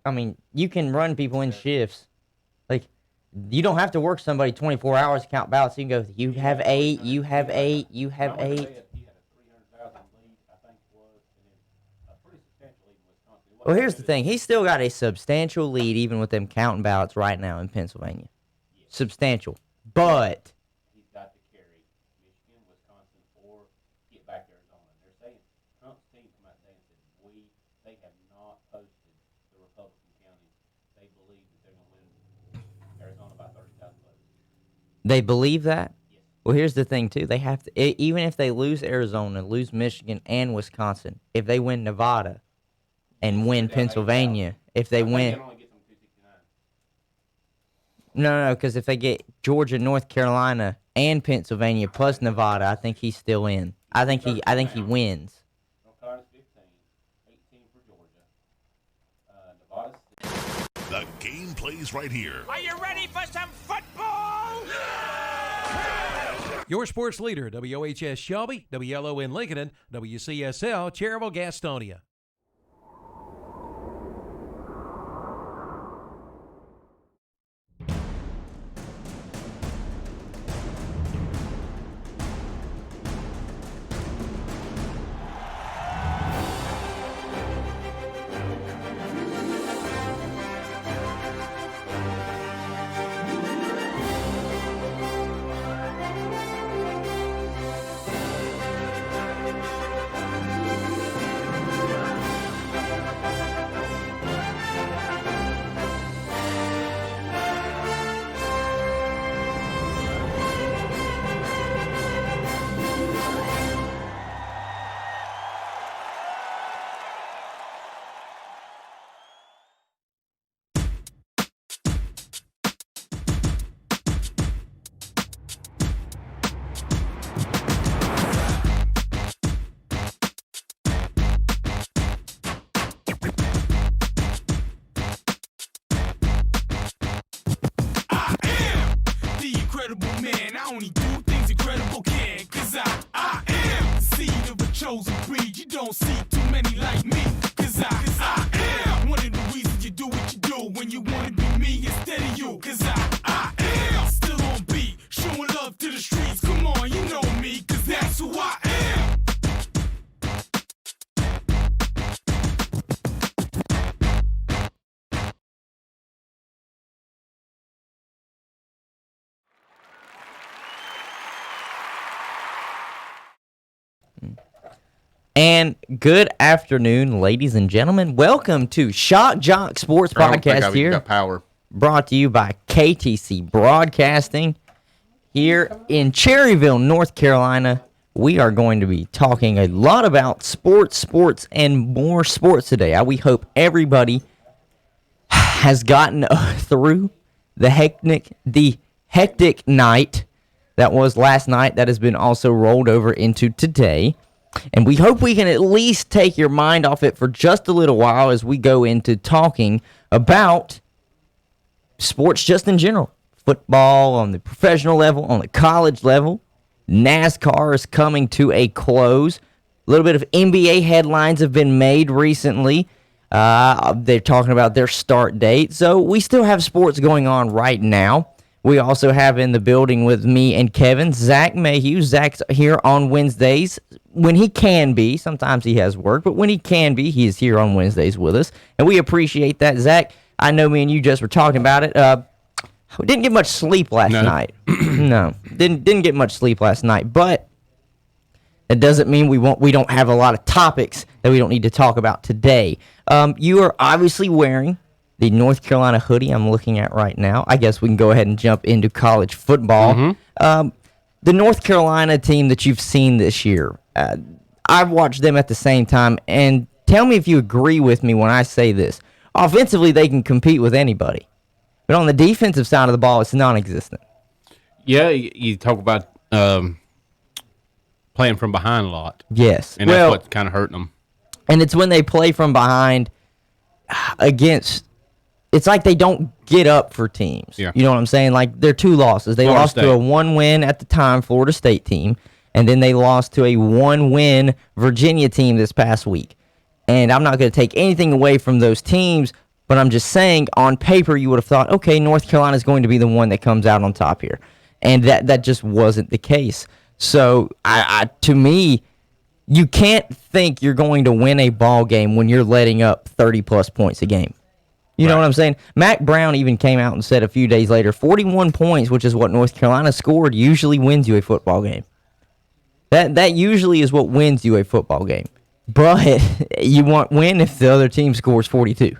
I mean, you can run people in shifts. Like, you don't have to work somebody 24 hours to count ballots. You can go, you have 8, you have 8, you have 8. He had a 300,000 lead, I think it was, and then a pretty substantial lead in Wisconsin. Well, here's the thing. He's still got a substantial lead, even with them counting ballots right now in Pennsylvania. Yes. Substantial. But he's got to carry Michigan, Wisconsin, or get back Arizona. They're saying Trump's team come out today and said they have not posted the Republican counties. They believe that they're going to win Arizona by 30,000 votes. they believe that? Yes. Well, here's the thing, too. They have to, even if they lose Arizona, lose Michigan and Wisconsin, if they win Nevada and win Pennsylvania, if they win. No, because if they get Georgia, North Carolina, and Pennsylvania plus Nevada, I think he's still in. I think he wins. North Carolina's 15, 18 for Georgia. Nevada's 6. The game plays right here. Are you ready for some football? Your sports leader, WOHS Shelby, WLON Lincoln, and WCSL Cherryville Gastonia. I only do things incredible can, cause I am the seed of a chosen breed. You don't see too many like me, cause I am one of the reasons you do what you do when you wanna be me instead of you, cause I am still on beat, showing love to the streets. Come on, you know me, cause that's who I am. And good afternoon, ladies and gentlemen. Welcome to Shock Jock Sports Podcast here. Got power. Brought to you by KTC Broadcasting here in Cherryville, North Carolina. We are going to be talking a lot about sports, and more sports today. We hope everybody has gotten through the hectic night that was last night that has been also rolled over into today. And we hope we can at least take your mind off it for just a little while as we go into talking about sports just in general. Football on the professional level, on the college level. NASCAR is coming to a close. A little bit of NBA headlines have been made recently. They're talking about their start date. So we still have sports going on right now. We also have in the building with me and Kevin, Zach Mayhew. Zach's here on Wednesdays when he can be. Sometimes he has work, but when he can be, he is here on Wednesdays with us. And we appreciate that. Zach, I know me and you just were talking about it. We didn't get much sleep last night. No, didn't get much sleep last night. But it doesn't mean we don't have a lot of topics that we don't need to talk about today. You are obviously wearing the North Carolina hoodie I'm looking at right now. I guess we can go ahead and jump into college football. Mm-hmm. The North Carolina team that you've seen this year, I've watched them at the same time, and tell me if you agree with me when I say this. Offensively, they can compete with anybody. But on the defensive side of the ball, it's non-existent. Yeah, you talk about playing from behind a lot. Yes. And that's what's kind of hurting them. And it's when they play from behind against... It's like they don't get up for teams. Yeah. You know what I'm saying? Like, they're 2 losses. They Florida lost State. to a 1-win at the time Florida State team, and then they lost to a 1-win Virginia team this past week. And I'm not going to take anything away from those teams, But I'm just saying, on paper, you would have thought, okay, North Carolina is going to be the one that comes out on top here. And that just wasn't the case. So, to me, you can't think you're going to win a ball game when you're letting up 30-plus points a game. You know what I'm saying? Mac Brown even came out and said a few days later, 41 points, which is what North Carolina scored, usually wins you a football game. That usually is what wins you a football game. But you won't win if the other team scores 42.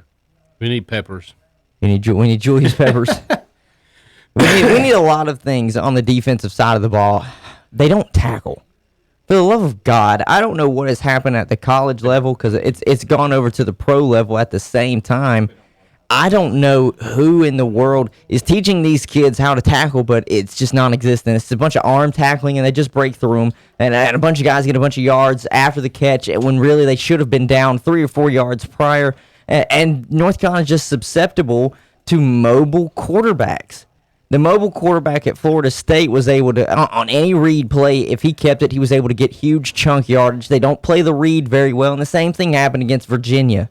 We need Peppers. We need Julius Peppers. we need a lot of things on the defensive side of the ball. They don't tackle. For the love of God, I don't know what has happened at the college level because it's gone over to the pro level at the same time. I don't know who in the world is teaching these kids how to tackle, but it's just non-existent. It's a bunch of arm tackling, and they just break through them, and a bunch of guys get a bunch of yards after the catch when really they should have been down 3 or 4 yards prior. And North Carolina is just susceptible to mobile quarterbacks. The mobile quarterback at Florida State was able to, on any read play, if he kept it, he was able to get huge chunk yardage. They don't play the read very well, and the same thing happened against Virginia.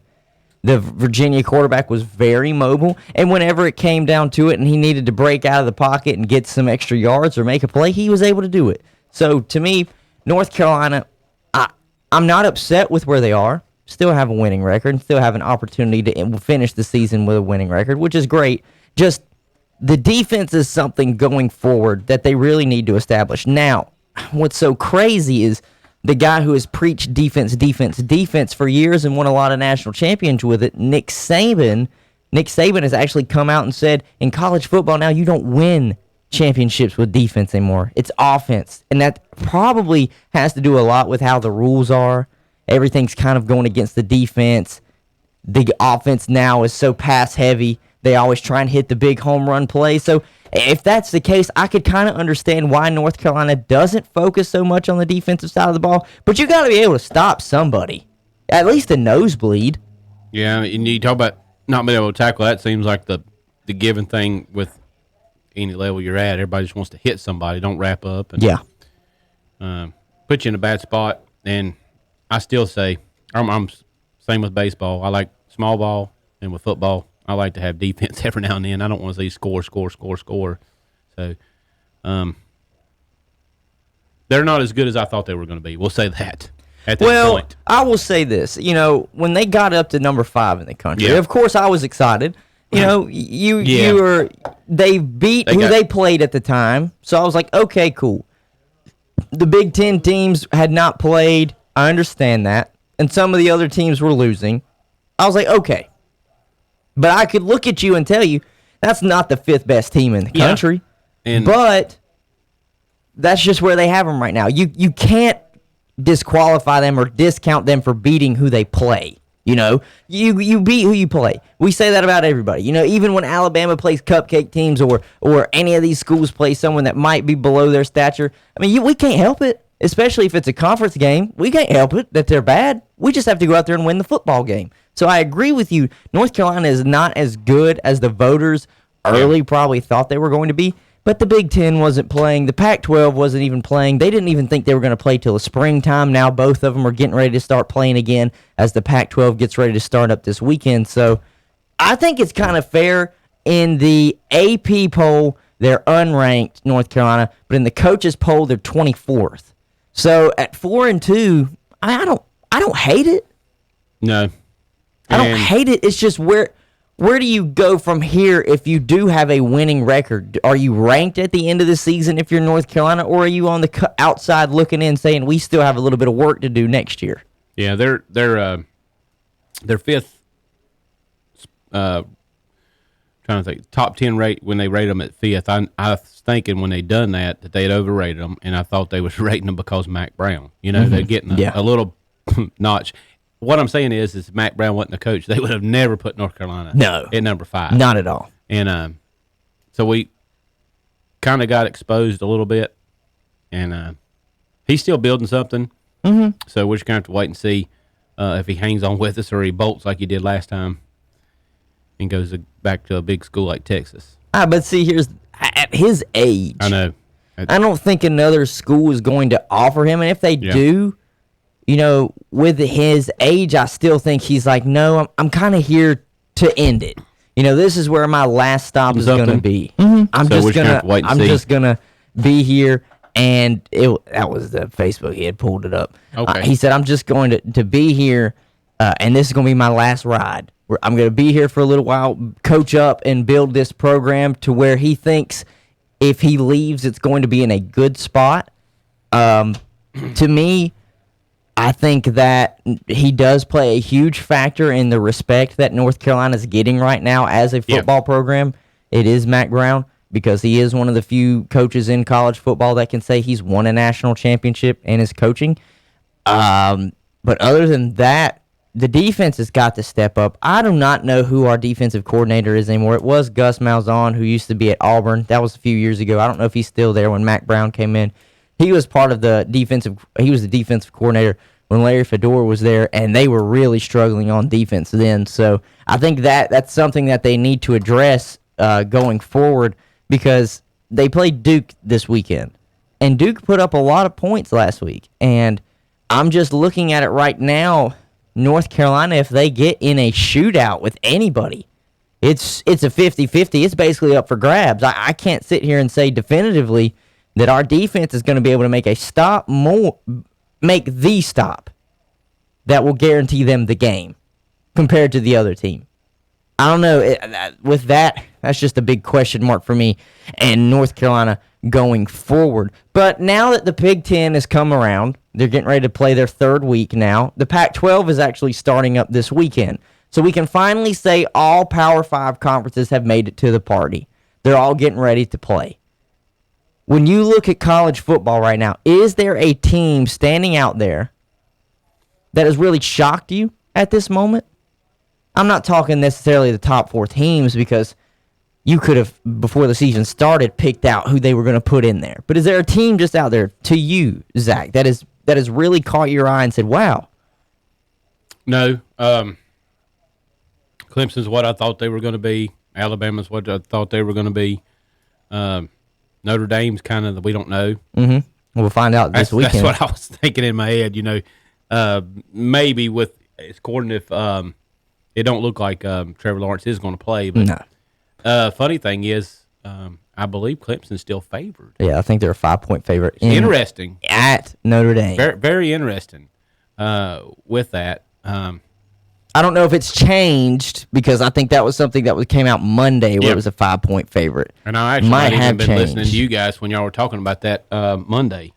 The Virginia quarterback was very mobile, and whenever it came down to it and he needed to break out of the pocket and get some extra yards or make a play, he was able to do it. So, to me, North Carolina, I'm not upset with where they are. Still have a winning record, still have an opportunity to finish the season with a winning record, which is great. Just the defense is something going forward that they really need to establish. Now, what's so crazy is the guy who has preached defense for years and won a lot of national champions with it, Nick Saban has actually come out and said, in college football now, you don't win championships with defense anymore. It's offense. And that probably has to do a lot with how the rules are. Everything's kind of going against the defense. The offense now is so pass-heavy. They always try and hit the big home run play. So if that's the case, I could kind of understand why North Carolina doesn't focus so much on the defensive side of the ball. But you got to be able to stop somebody, at least a nosebleed. Yeah, and you talk about not being able to tackle. That seems like the given thing with any level you're at. Everybody just wants to hit somebody, don't wrap up. And, put you in a bad spot. And I still say, I'm same with baseball. I like small ball, and with football, I like to have defense every now and then. I don't want to see score. So, they're not as good as I thought they were going to be. We'll say that at this point. I will say this. When they got up to number 5 in the country, of course I was excited. They beat who they played at the time. So I was like, okay, cool. The Big Ten teams had not played. I understand that. And some of the other teams were losing. I was like, okay. But I could look at you and tell you that's not the 5th best team in the country. But that's just where they have them right now. You can't disqualify them or discount them for beating who they play. You beat who you play. We say that about everybody. Even when Alabama plays cupcake teams or any of these schools play someone that might be below their stature, we can't help it. Especially if it's a conference game, we can't help it that they're bad. We just have to go out there and win the football game. So I agree with you. North Carolina is not as good as the voters early probably thought they were going to be, but the Big Ten wasn't playing. The Pac-12 wasn't even playing. They didn't even think they were going to play till the springtime. Now both of them are getting ready to start playing again as the Pac-12 gets ready to start up this weekend. So I think it's kind of fair. In the AP poll, they're unranked, North Carolina, but in the coaches poll, they're 24th. So at 4-2, I don't hate it. No, I don't hate it. It's just where do you go from here if you do have a winning record? Are you ranked at the end of the season if you're North Carolina, or are you on the outside looking in saying we still have a little bit of work to do next year? Yeah, they're 5th. Trying to think, top 10 rate when they rate them at 5th. I was thinking when they done that they'd overrated them, and I thought they was rating them because of Mac Brown. They're getting a little notch. What I'm saying is if Mac Brown wasn't the coach, they would have never put North Carolina at number 5. Not at all. And so we kind of got exposed a little bit, and he's still building something. Mm-hmm. So we're just going to have to wait and see if he hangs on with us or he bolts like he did last time and goes back to a big school like Texas. But see, at his age, I know. I don't think another school is going to offer him, and if they do, with his age, I still think he's like, no, I'm kind of here to end it. This is where my last stop is going to be. I'm So we're just gonna have to wait and see. just gonna be here, and that was the Facebook. He had pulled it up. Okay. He said, "I'm just going to be here, and this is going to be my last ride. I'm going to be here for a little while, coach up, and build this program to where he thinks if he leaves, it's going to be in a good spot." To me, I think that he does play a huge factor in the respect that North Carolina is getting right now as a football program. It is Mack Brown, because he is one of the few coaches in college football that can say he's won a national championship in his coaching. But other than that, the defense has got to step up. I do not know who our defensive coordinator is anymore. It was Gus Malzahn, who used to be at Auburn. That was a few years ago. I don't know if he's still there when Mack Brown came in. He was part of the defensive. He was the defensive coordinator when Larry Fedora was there, and they were really struggling on defense then. So I think that's something that they need to address going forward, because they played Duke this weekend, and Duke put up a lot of points last week. And I'm just looking at it right now. North Carolina, if they get in a shootout with anybody, it's a 50-50. It's basically up for grabs. I can't sit here and say definitively that our defense is going to be able to make the stop that will guarantee them the game compared to the other team. I don't know. With that, that's just a big question mark for me and North Carolina going forward. But now that the Big Ten has come around, they're getting ready to play their third week now. The Pac-12 is actually starting up this weekend. So we can finally say all Power 5 conferences have made it to the party. They're all getting ready to play. When you look at college football right now, is there a team standing out there that has really shocked you at this moment? I'm not talking necessarily the top 4 teams, because you could have, before the season started, picked out who they were going to put in there. But is there a team just out there to you, Zach, that has really caught your eye and said, wow? No. Clemson's what I thought they were going to be. Alabama's what I thought they were going to be. Notre Dame's kind of we don't know. Mm-hmm. We'll find out this weekend. That's what I was thinking in my head. Maybe with it's according if it don't look like Trevor Lawrence is going to play. But no. Funny thing is, I believe Clemson's still favored. Yeah, I think they're a 5-point favorite. Interesting at Notre Dame. Very, very interesting. With that. I don't know if it's changed, because I think that was something that came out Monday where it was a 5-point favorite. And I actually might have been listening to you guys when y'all were talking about that Monday.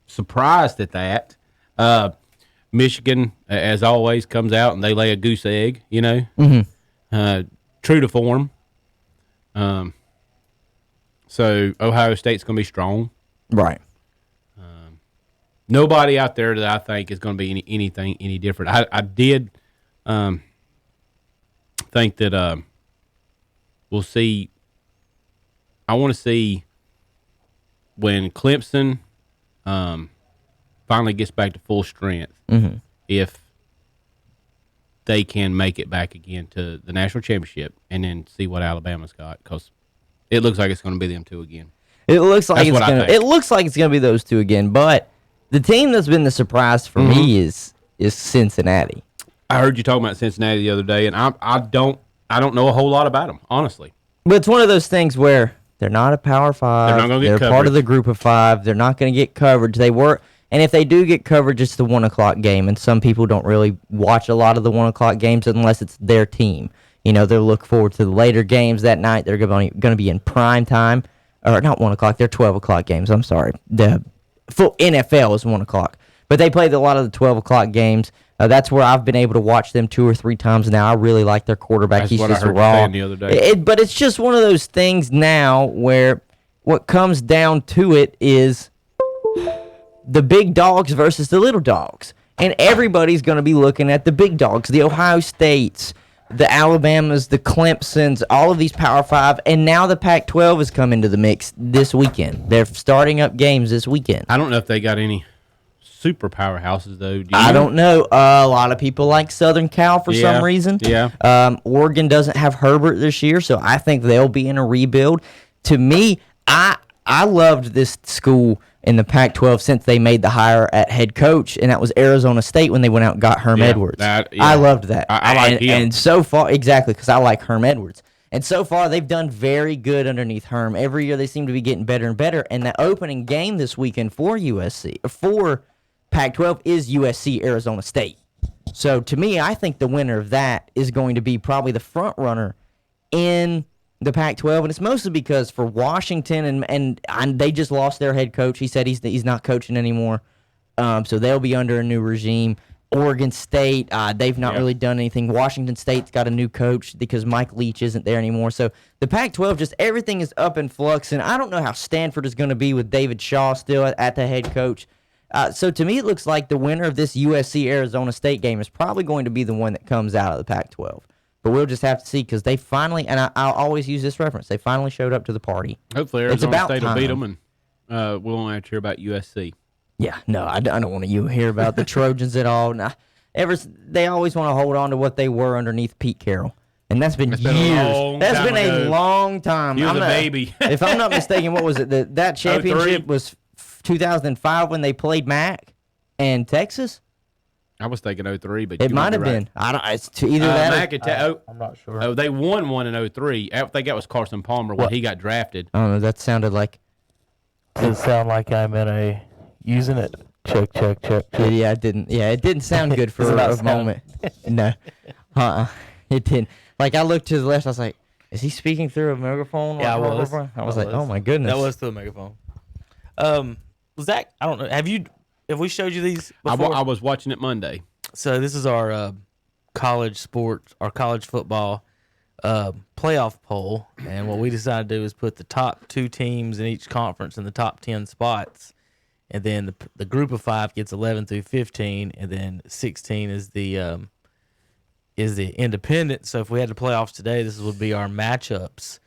Surprised at that. Michigan, as always, comes out and they lay a goose egg, Mm-hmm. True to form. So Ohio State's going to be strong. Right. Nobody out there that I think is going to be anything any different. I did think that we'll see. I want to see when Clemson finally gets back to full strength, mm-hmm. if they can make it back again to the national championship, and then see what Alabama's got, because it looks like it's going to be them two again. It looks like it looks like it's going to be those two again. But the team that's been the surprise for me is Cincinnati. I heard you talking about Cincinnati the other day, and I don't know a whole lot about them, honestly. But it's one of those things where they're not a Power 5. They're not going to get coverage. They're part of the group of 5. They're not going to get coverage. And if they do get coverage, it's the 1 o'clock game. And some people don't really watch a lot of the 1 o'clock games unless it's their team. They'll look forward to the later games that night. They're going to be in prime time. Or not 1 o'clock. They're 12 o'clock games. I'm sorry. The full NFL is 1 o'clock. But they played a lot of the 12 o'clock games. That's where I've been able to watch them 2 or 3 times now. I really like their quarterback. That's He's what just I heard raw. you saying the other day. But it's just one of those things now where what comes down to it is the big dogs versus the little dogs. And everybody's going to be looking at the big dogs, the Ohio States, the Alabamas, the Clemsons, all of these Power 5. And now the Pac-12 has come into the mix this weekend. They're starting up games this weekend. I don't know if they got any super powerhouses, though. I don't know. A lot of people like Southern Cal for some reason. Yeah. Oregon doesn't have Herbert this year, so I think they'll be in a rebuild. To me, I loved this school in the Pac-12 since they made the hire at head coach, and that was Arizona State when they went out and got Herm Edwards. I loved that. I like him. And so far, exactly, because I like Herm Edwards. And so far, they've done very good underneath Herm. Every year, they seem to be getting better and better. And the opening game this weekend for Pac-12 is USC Arizona State. So to me, I think the winner of that is going to be probably the front runner in the Pac-12, and it's mostly because for Washington and they just lost their head coach. He said he's not coaching anymore, so they'll be under a new regime. Oregon State, they've not really done anything. Washington State's got a new coach because Mike Leach isn't there anymore. So the Pac-12, just everything is up in flux, and I don't know how Stanford is going to be with David Shaw still at the head coach. So to me, it looks like the winner of this USC-Arizona State game is probably going to be the one that comes out of the Pac-12. But we'll just have to see because they finally, and I'll always use this reference, they finally showed up to the party. Hopefully Arizona State will beat them, and we won't have to hear about USC. Yeah, no, I don't want to hear about the Trojans at all. Nah, they always want to hold on to what they were underneath Pete Carroll. And that's been years. That's been a long time. He was a baby. If I'm not mistaken, what was it? That championship was 2005 when they played Mac and Texas? I was thinking 03, but it might have been. I don't. It's to either that. I'm not sure. Oh, they won one in 03. I think that was Carson Palmer when he got drafted. I don't know. That sounded like. Does it sound like I'm in a using it? Check. Yeah, it didn't. Yeah, it didn't sound good for a moment. No, it didn't. Like I looked to the left, I was like, "Is he speaking through a megaphone?" Yeah, I was. I was like, "Oh my goodness." That was through a megaphone. Zach, I don't know. Have we showed you these before? I was watching it Monday. So this is our college sports, our college football playoff poll, and what we decided to do is put the top 2 teams in each conference in the top 10 spots, and then the group of 5 gets 11 through 15, and then 16 is the independent. So if we had the playoffs today, this would be our matchups.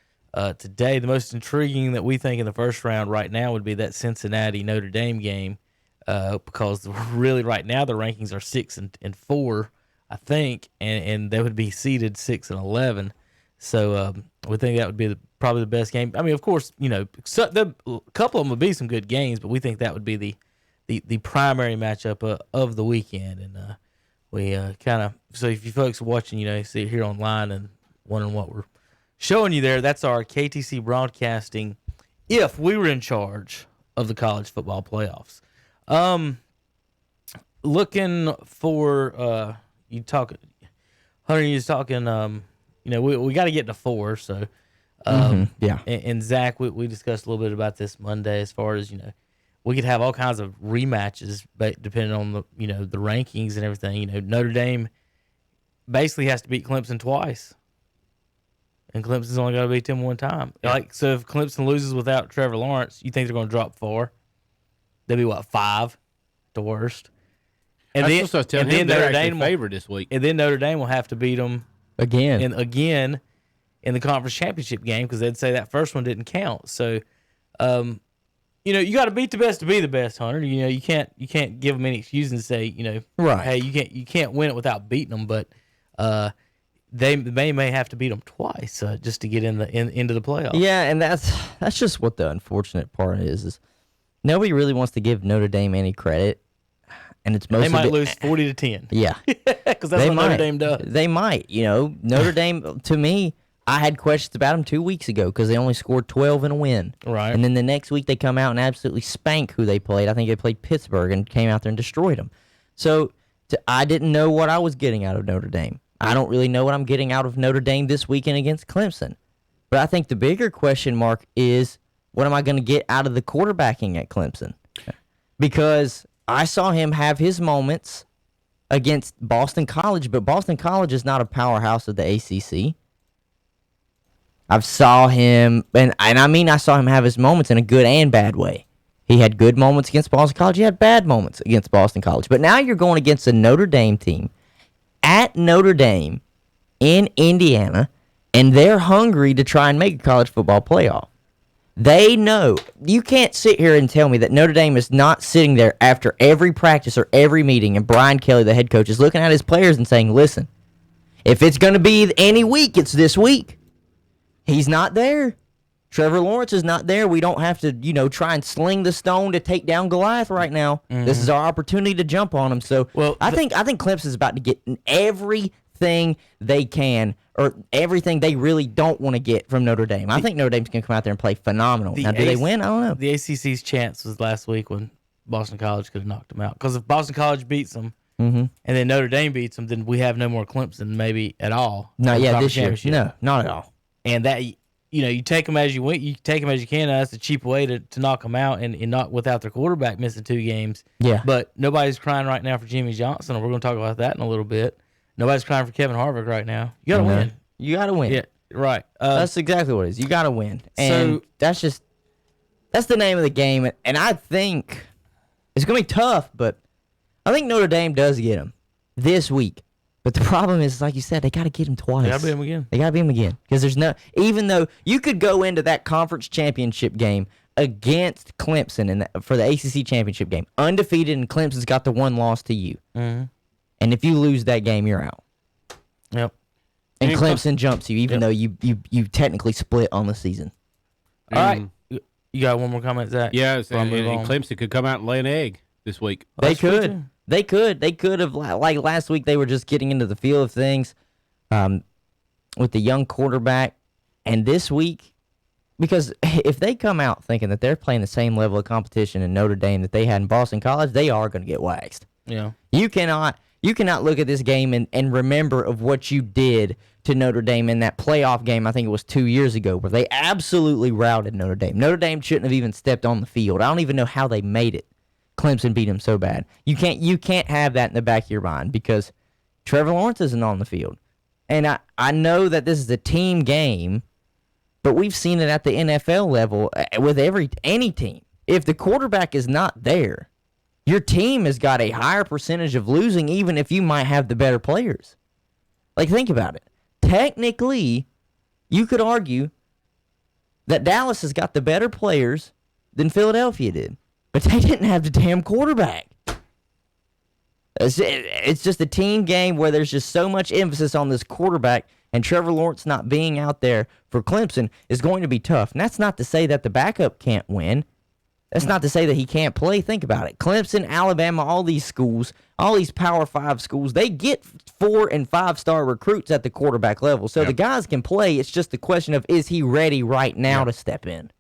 Today, the most intriguing that we think in the first round right now would be that Cincinnati Notre Dame game. Because really right now the rankings are 6 and 4, I think, and they would be seeded 6 and 11. So we think that would be probably the best game. I mean, of course, a couple of them would be some good games, but we think that would be the primary matchup of the weekend. And we kind of, so if you folks are watching, see it here online and wondering what we're showing you there, that's our KTC broadcasting if we were in charge of the college football playoffs. Looking for you talking, Hunter. You was talking. We got to get to 4. So, yeah. And Zach, we discussed a little bit about this Monday as far as we could have all kinds of rematches, depending on the the rankings and everything. Notre Dame basically has to beat Clemson twice, and Clemson's only got to beat them one time. Yeah. So if Clemson loses without Trevor Lawrence, you think they're going to drop 4? They'd be 5 to worst. And then Notre Dame favored this week. And then Notre Dame will have to beat them again in the conference championship game because they'd say that first one didn't count. So, you got to beat the best to be the best, Hunter. You can't give them any excuse and say right. Hey, you can't win it without beating them. But they may have to beat them twice just to get into the playoffs. Yeah, and that's just what the unfortunate part is nobody really wants to give Notre Dame any credit, and it's mostly they might lose 40-10. Yeah, because that's what Notre Dame does. They might, Notre Dame. To me, I had questions about them 2 weeks ago because they only scored 12 in a win. Right, and then the next week they come out and absolutely spank who they played. I think they played Pittsburgh and came out there and destroyed them. So I didn't know what I was getting out of Notre Dame. I don't really know what I'm getting out of Notre Dame this weekend against Clemson. But I think the bigger question mark is, what am I going to get out of the quarterbacking at Clemson? Because I saw him have his moments against Boston College, but Boston College is not a powerhouse of the ACC. I saw him have his moments in a good and bad way. He had good moments against Boston College. He had bad moments against Boston College. But now you're going against a Notre Dame team at Notre Dame in Indiana, and they're hungry to try and make a college football playoff. They know. You can't sit here and tell me that Notre Dame is not sitting there after every practice or every meeting, and Brian Kelly, the head coach, is looking at his players and saying, listen, if it's going to be any week, it's this week. He's not there. Trevor Lawrence is not there. We don't have to, try and sling the stone to take down Goliath right now. This is our opportunity to jump on him. So I think Clemson's about to get everything they can, or everything they really don't want to get from Notre Dame. I think Notre Dame's going to come out there and play phenomenal. Now, do they win? I don't know. The ACC's chance was last week when Boston College could have knocked them out. Because if Boston College beats them, and then Notre Dame beats them, then we have no more Clemson maybe at all. Not yet this year. No, not at all. And that, you take them as you win. You take them as you can. That's a cheap way to knock them out and not without their quarterback missing 2 games. Yeah. But nobody's crying right now for Jimmy Johnson, and we're going to talk about that in a little bit. Nobody's crying for Kevin Harvick right now. You got to win. You got to win. Yeah, right. That's exactly what it is. You got to win. And that's the name of the game. And I think it's going to be tough, but I think Notre Dame does get him this week. But the problem is, like you said, they got to get him twice. They got to beat him again. They got to beat him again. Because even though you could go into that conference championship game against Clemson for the ACC championship game, undefeated, and Clemson's got the 1 loss to you. Mm-hmm. And if you lose that game, you're out. Yep. And Clemson jumps you, even though you technically split on the season. All right. You got one more comment, Zach? Yeah, and Clemson could come out and lay an egg this week. They could. They could have, like last week, they were just getting into the feel of things with the young quarterback. And this week, because if they come out thinking that they're playing the same level of competition in Notre Dame that they had in Boston College, they are going to get waxed. Yeah. You cannot look at this game and remember of what you did to Notre Dame in that playoff game, I think it was 2 years ago, where they absolutely routed Notre Dame. Notre Dame shouldn't have even stepped on the field. I don't even know how they made it. Clemson beat them so bad. You can't have that in the back of your mind because Trevor Lawrence isn't on the field. And I know that this is a team game, but we've seen it at the NFL level with any team. If the quarterback is not there, your team has got a higher percentage of losing, even if you might have the better players. Like, think about it. Technically, you could argue that Dallas has got the better players than Philadelphia did. But they didn't have the damn quarterback. It's just a team game where there's just so much emphasis on this quarterback, and Trevor Lawrence not being out there for Clemson is going to be tough. And that's not to say that the backup can't win. That's not to say that he can't play. Think about it. Clemson, Alabama, all these schools, all these Power 5 schools, they get 4- and 5-star recruits at the quarterback level. So the guys can play. It's just the question of, is he ready right now to step in?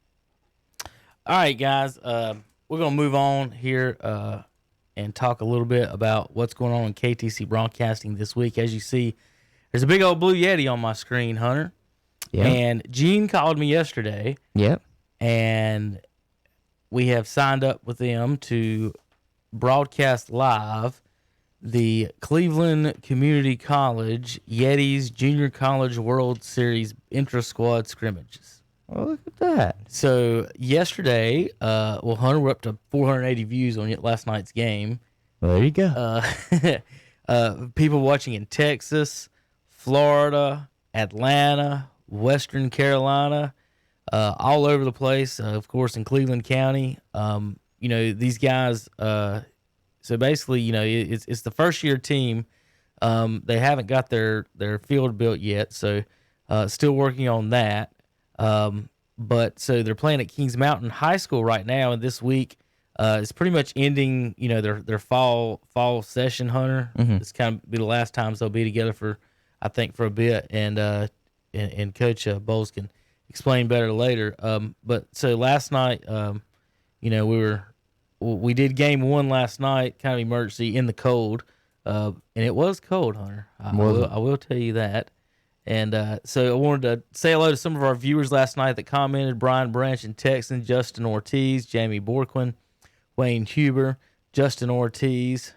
All right, guys. We're going to move on here and talk a little bit about what's going on in KTC broadcasting this week. As you see, there's a big old blue Yeti on my screen, Hunter. Yeah. And Gene called me yesterday. Yep. And we have signed up with them to broadcast live the Cleveland Community College Yetis Junior College World Series intra-squad scrimmages. Oh, look at that. So yesterday, Hunter, we're up to 480 views on last night's game. Well, there you go. People watching in Texas, Florida, Atlanta, Western Carolina, all over the place. Of course, in Cleveland County. These guys. So basically, it's the first year team. They haven't got their field built yet, so still working on that. But so they're playing at Kings Mountain High School right now, and this week is pretty much ending, their fall session, Hunter. Mm-hmm. It's kind of be the last times they'll be together for a bit, and Coach Bowles can explain better later. But so last night, we did game 1 last night, kind of emergency in the cold, and it was cold, Hunter. I will tell you that. And so I wanted to say hello to some of our viewers last night that commented: Brian Branch in Texan, Justin Ortiz, Jamie Borquin, Wayne Huber, Justin Ortiz,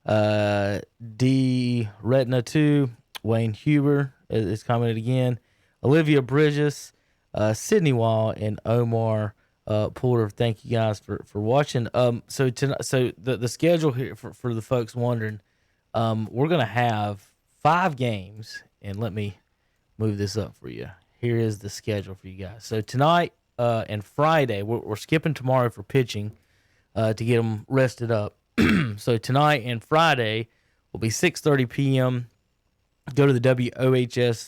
D. Retina 2, Wayne Huber is commented again, Olivia Bridges, Sydney Wall, and Omar Porter. Thank you guys for watching. So the schedule here for the folks wondering, we're going to have 5 games. And let me move this up for you. Here is the schedule for you guys. So tonight and Friday, we're skipping tomorrow for pitching to get them rested up. So tonight and Friday will be 6:30 p.m. Go to the WOHS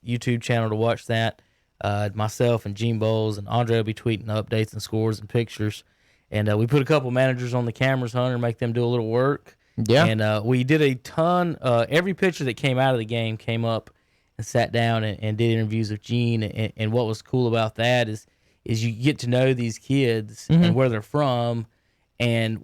YouTube channel to watch that. Myself and Gene Bowles and Andre will be tweeting updates and scores and pictures. And we put a couple managers on the cameras, Hunter, make them do a little work. Yeah. And we did a ton. Every pitcher that came out of the game came up and sat down and did interviews with Gene. And what was cool about that is you get to know these kids and where they're from. And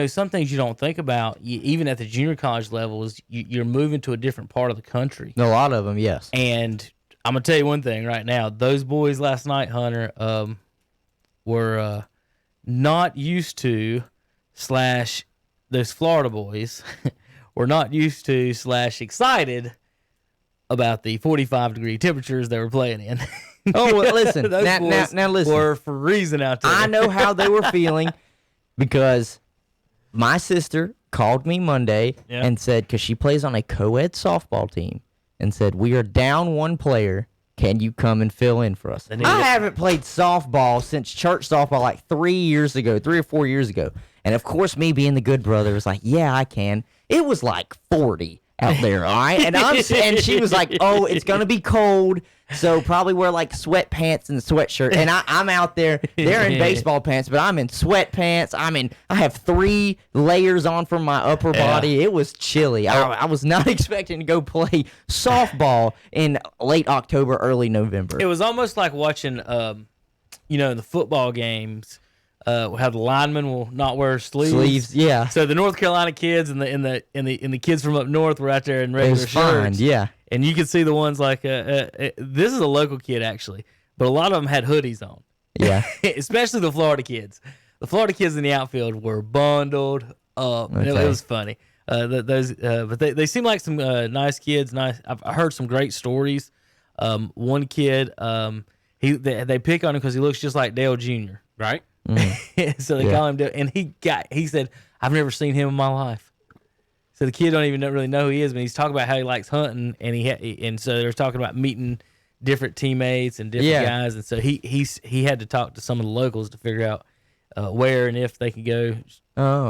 some things you don't think about, even at the junior college level, is you're moving to a different part of the country. A lot of them, yes. And I'm gonna tell you one thing right now: those boys last night, Hunter, were not used to / those Florida boys were not used to / excited about the 45-degree temperatures they were playing in. Oh, well, listen. Those boys now listen. were for a reason out there. I know how they were feeling because my sister called me Monday and said, because she plays on a co-ed softball team, and said, we are down one player. Can you come and fill in for us? I haven't played softball since church softball like 3 or 4 years ago. And, of course, me being the good brother was like, yeah, I can. It was like 40 out there, all right? And she was like, oh, it's going to be cold, so probably wear like sweatpants and a sweatshirt. And I'm out there. They're in baseball pants, but I'm in sweatpants. I have 3 layers on from my upper body. It was chilly. I was not expecting to go play softball in late October, early November. It was almost like watching, in the football games, how the linemen will not wear sleeves. Yeah. So the North Carolina kids and the kids from up north were out there in regular shirts. Fine, yeah. And you could see the ones like this is a local kid actually, but a lot of them had hoodies on. Yeah. Especially the Florida kids. The Florida kids in the outfield were bundled up. It was funny. But they seem like some nice kids. I've heard some great stories. One kid, they pick on him because he looks just like Dale Jr. Right? So they call him Dale, and he said, I've never seen him in my life. So the kid don't even really know who he is, but he's talking about how he likes hunting, and so they're talking about meeting different teammates and different guys, and so he had to talk to some of the locals to figure out where and if they could go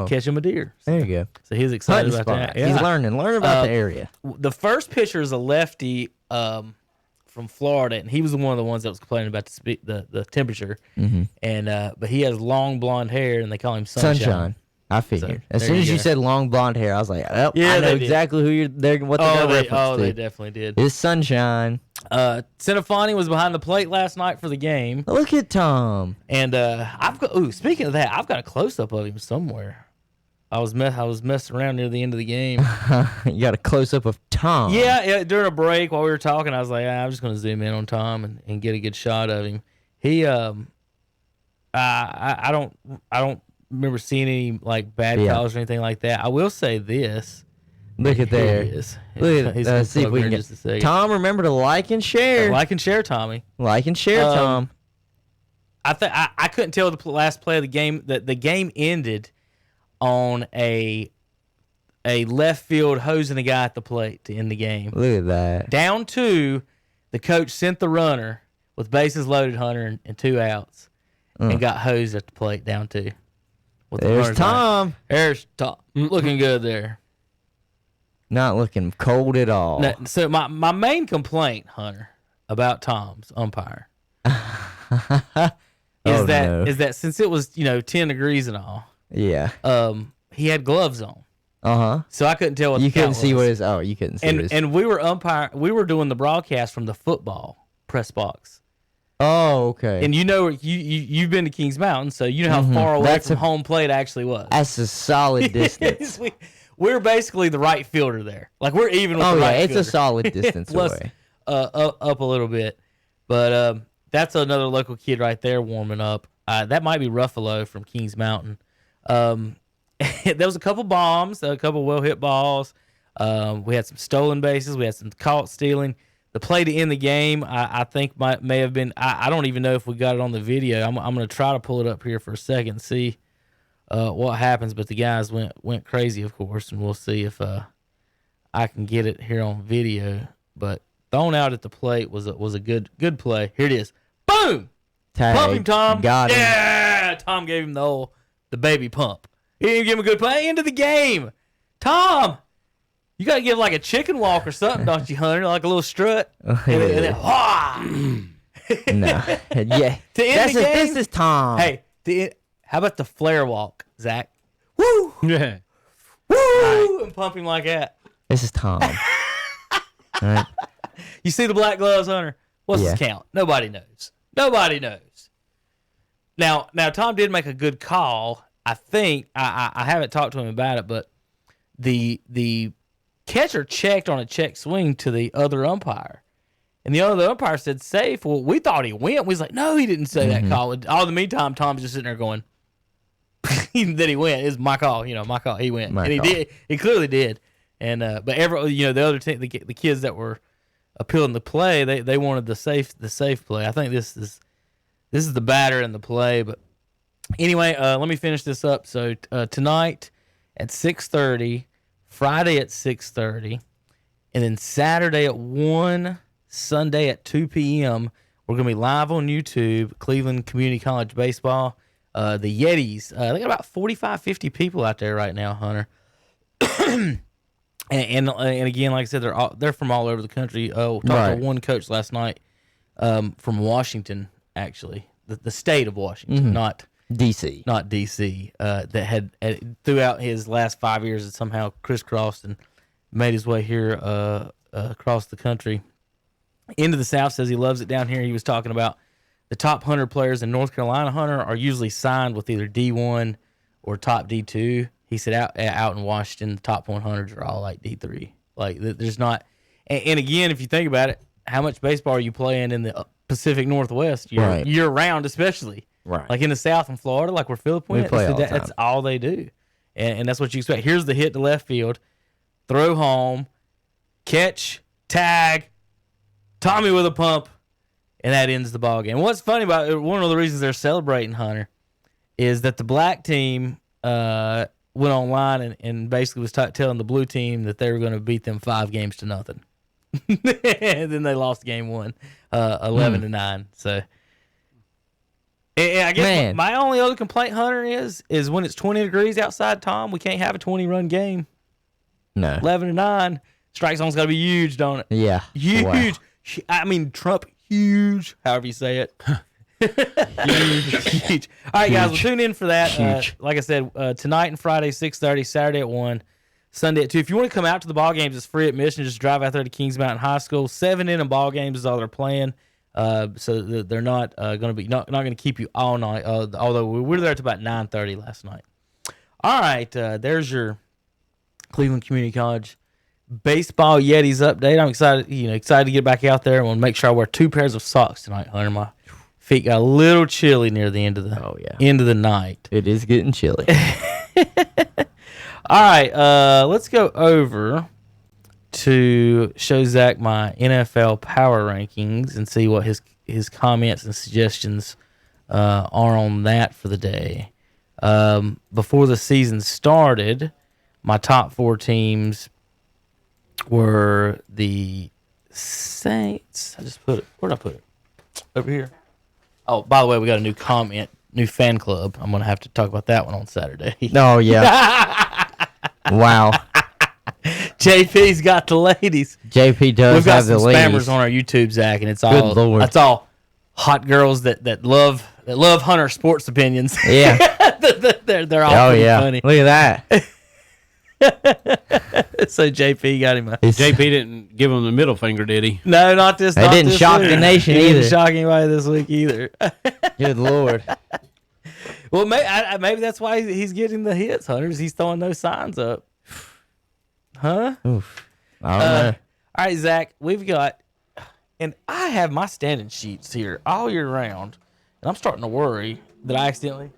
catch him a deer. So, there you go. So he's excited Hunting about spot. that. He's learning about the area. The first pitcher is a lefty from Florida, and he was one of the ones that was complaining about the temperature. And but he has long blonde hair, and they call him Sunshine. I figured. So, as soon as you said long blonde hair, I was like, oh, Yeah, I know they did. exactly who they're going to reference to. They definitely did. It's Sunshine. Cinefani was behind the plate last night for the game, Look at Tom. and speaking of that, I've got a close up of him somewhere. I was messing around near the end of the game. You got a close up of Tom. Yeah, during a break while we were talking, I was like, I'm just going to zoom in on Tom and get a good shot of him. He, I don't remember seeing any like bad calls or anything like that. I will say this. Look at Here there. he is. Look at He's that. gonna See if plug we in can get just a second. Tom. Remember to like and share. Like and share, Tommy. Like and share, Tom. I couldn't tell the last play of the game. The game ended on a left field hosing a guy at the plate to end the game. Look at that. Down 2, the coach sent the runner with bases loaded, Hunter, and 2 outs, and got hosed at the plate down 2. With the There's runners Tom. on. There's Tom. Looking good there. Not looking cold at all. Now, so my main complaint, Hunter, about Tom's umpire is that since it was 10 degrees and all, Yeah. he had gloves on, So I couldn't tell what you the count couldn't see was. what his. Oh, you couldn't see. And we were doing the broadcast from the football press box. Oh, okay. And you've been to Kings Mountain, so you know how far away That's from a- home plate actually was. That's a solid distance. We're basically the right fielder there. Like we're even with Oh the yeah, right it's fielder. a solid distance Plus, away. up a little bit. But that's another local kid right there warming up. That might be Ruffalo from Kings Mountain. There was a couple bombs, a couple well hit balls. We had some stolen bases. We had some caught stealing. The play to end the game, I think may have been. I don't even know if we got it on the video. I'm going to try to pull it up here for a second and see what happens. But the guys went crazy, of course, and we'll see if I can get it here on video. But thrown out at the plate was a good play. Here it is. Boom! Tag. Pump him, Tom. Got him. Yeah! Tom gave him the baby pump. He didn't give him a good play. End of the game. Tom, you got to give like a chicken walk or something, don't you, Hunter? Like a little strut. And then, No. Yeah. To end This the game, this is Tom. hey, how about the flare walk, Zach? Woo! Yeah. Woo! And pump him like that. This is Tom. All right. You see the black gloves, Hunter? What's Yeah. his count? Nobody knows. Nobody knows. Now, Tom did make a good call. I think I haven't talked to him about it, but the catcher checked on a check swing to the other umpire, and the other umpire said safe. Well, we thought he went. We was like, no, he didn't say that call. All the meantime, Tom's just sitting there going, that he went. It's my call. My call. He went, and he did. He clearly did. And but the other team, the kids that were appealing the play, they wanted the safe play. I think this is the batter in the play. But anyway, let me finish this up. So tonight at 6:30, Friday at 6:30, and then Saturday at 1, Sunday at 2 p.m. We're gonna be live on YouTube, Cleveland Community College baseball. The Yetis, they got about 45, 50 people out there right now, Hunter. And again, like I said, they're from all over the country. Talked to one coach last night from Washington, actually, the state of Washington, not DC. not DC. That had throughout his last 5 years, had somehow crisscrossed and made his way here across the country into the South. Says he loves it down here. He was talking about the top 100 players in North Carolina, Hunter, are usually signed with either D1 or top D2. He said out in Washington, the top 100s are all like D3. Like there's not, and again, if you think about it, how much baseball are you playing in the Pacific Northwest year round, especially? Right. Like in the South and Florida, like where Philip went, play all the that's time. all they do, and that's what you expect. Here's the hit to left field, throw home, catch, tag, Tommy with a pump, and that ends the ball game. What's funny about it, one of the reasons they're celebrating, Hunter, is that the black team went online and basically was telling the blue team that they were going to beat them 5-0. And then they lost game 1, 11-9. So, and I guess my only other complaint, Hunter, is when it's 20 degrees outside, Tom, we can't have a 20-run game. No. 11-9. Strike zone's got to be huge, don't it? Yeah. Huge. Wow. I mean, Trump, huge, however you say it. Huge. All right, guys, we'll tune in for that. Like I said, tonight and Friday, 6:30, Saturday at 1, Sunday at 2. If you want to come out to the ball games, it's free admission. Just drive out there to Kings Mountain High School. 7 inning ball games is all they're playing. So they're not going to be not going to keep you all night. Although we were there to about 9:30 last night. All right, there's your Cleveland Community College baseball Yetis update. I'm excited to get back out there. I want to make sure I wear 2 pairs of socks tonight, Hunter. My feet got a little chilly near the end of the night. It is getting chilly. All right, let's go over to show Zach my NFL power rankings and see what his comments and suggestions are on that for the day. Before the season started, my top 4 teams were the Saints. I just put it. Where'd I put it? Over here. Oh, by the way, we got a new fan club. I'm going to have to talk about that one on Saturday. Oh, yeah. Wow. JP's got the ladies. JP does We've got have the some ladies. spammers on our YouTube, Zach, and it's Good all Lord. that's all hot girls that love Hunter sports opinions. Yeah. they're all Oh, pretty yeah. funny. Look at that. So JP got him. JP didn't give him the middle finger, did he? No, not this. They not didn't this shock week. the nation He either. Didn't shock anybody this week either. Good Lord. Well, maybe that's why he's getting the hits, Hunters. He's throwing those signs up. Huh? Oof. I don't know. All right, Zach, we've got, and I have my standing sheets here all year round, and I'm starting to worry that I accidentally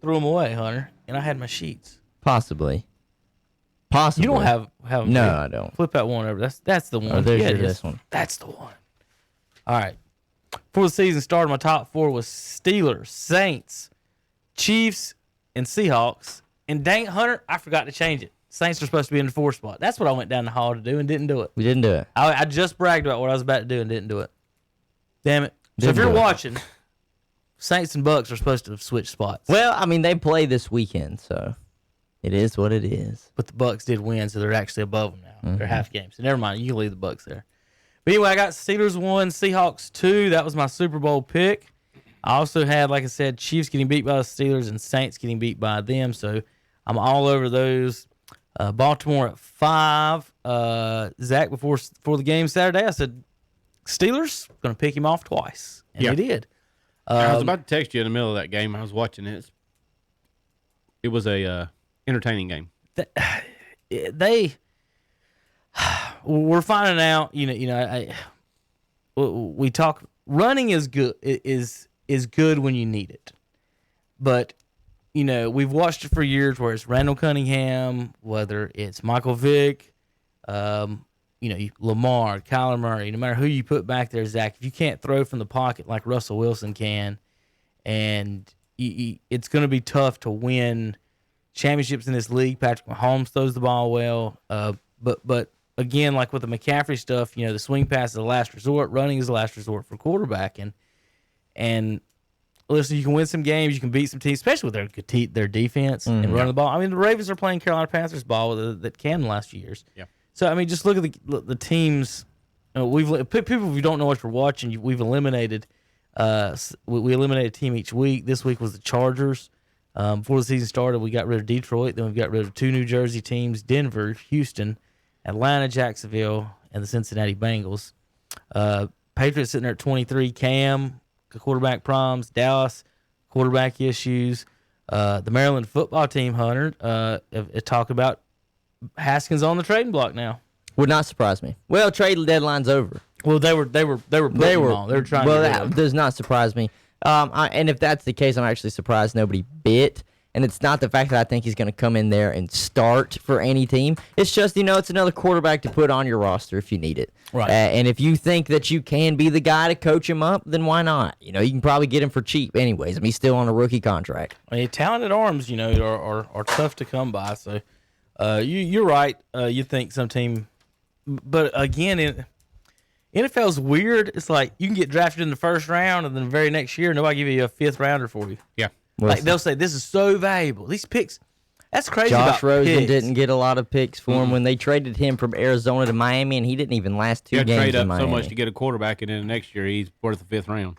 threw them away, Hunter, and I had my sheets. Possibly. You don't have them. No, here. I don't. Flip that one over. That's the one. Oh, there's Yeah, it your- is. this one. That's the one. All right. Before the season started, my top 4 was Steelers, Saints, Chiefs, and Seahawks. And dang it, Hunter, I forgot to change it. Saints are supposed to be in the 4 spot. That's what I went down the hall to do and didn't do it. We didn't do it. I just bragged about what I was about to do and didn't do it. Damn it. So if Didn't you're do it. watching, Saints and Bucks are supposed to switch spots. Well, I mean, they play this weekend, so it is what it is. But the Bucks did win, so they're actually above them now. They're half games. So never mind. You can leave the Bucks there. But anyway, I got Steelers 1, Seahawks 2. That was my Super Bowl pick. I also had, like I said, Chiefs getting beat by the Steelers and Saints getting beat by them. So I'm all over those. Baltimore at 5. Zach, before the game Saturday, I said, Steelers, going to pick him off twice. And they did. I was about to text you in the middle of that game. I was watching it. It was a entertaining game. We're finding out. We talk. Running is good. Is good when you need it, but we've watched it for years. Where it's Randall Cunningham, whether it's Michael Vick, Lamar, Kyler Murray. No matter who you put back there, Zach, if you can't throw from the pocket like Russell Wilson can, and it's going to be tough to win championships in this league. Patrick Mahomes throws the ball well, but again, like with the McCaffrey stuff, the swing pass is the last resort. Running is the last resort for quarterback, and listen, you can win some games, you can beat some teams, especially with their defense and running the ball. I mean, the Ravens are playing Carolina Panthers ball that can the last few years. Yeah. So I mean, just look at the teams. People, if you don't know what you're watching, we've eliminated. We eliminated a team each week. This week was the Chargers. Before the season started, we got rid of Detroit. Then we got rid of 2 New Jersey teams: Denver, Houston, Atlanta, Jacksonville, and the Cincinnati Bengals. Patriots sitting there at 23. Cam, quarterback problems. Dallas, quarterback issues. The Maryland football team, Hunter, talk about Haskins on the trading block now. Would not surprise me. Well, trade deadline's over. Well, they were trying. Well, that does not surprise me. And if that's the case, I'm actually surprised nobody bit. And it's not the fact that I think he's going to come in there and start for any team. It's just, it's another quarterback to put on your roster if you need it. Right. And if you think that you can be the guy to coach him up, then why not? You can probably get him for cheap anyways. I mean, he's still on a rookie contract. I mean, talented arms, are tough to come by. So you're right. You think some team. But again, NFL's weird. It's like you can get drafted in the first round, and then the very next year, nobody give you a 5th rounder for you. Yeah. Like they'll say, this is so valuable. These picks, that's crazy. Josh about Rosen picks. didn't get a lot of picks for him when they traded him from Arizona to Miami, and he didn't even last 2 games trade in up Miami. so much to get a quarterback, and then the next year he's worth the 5th round.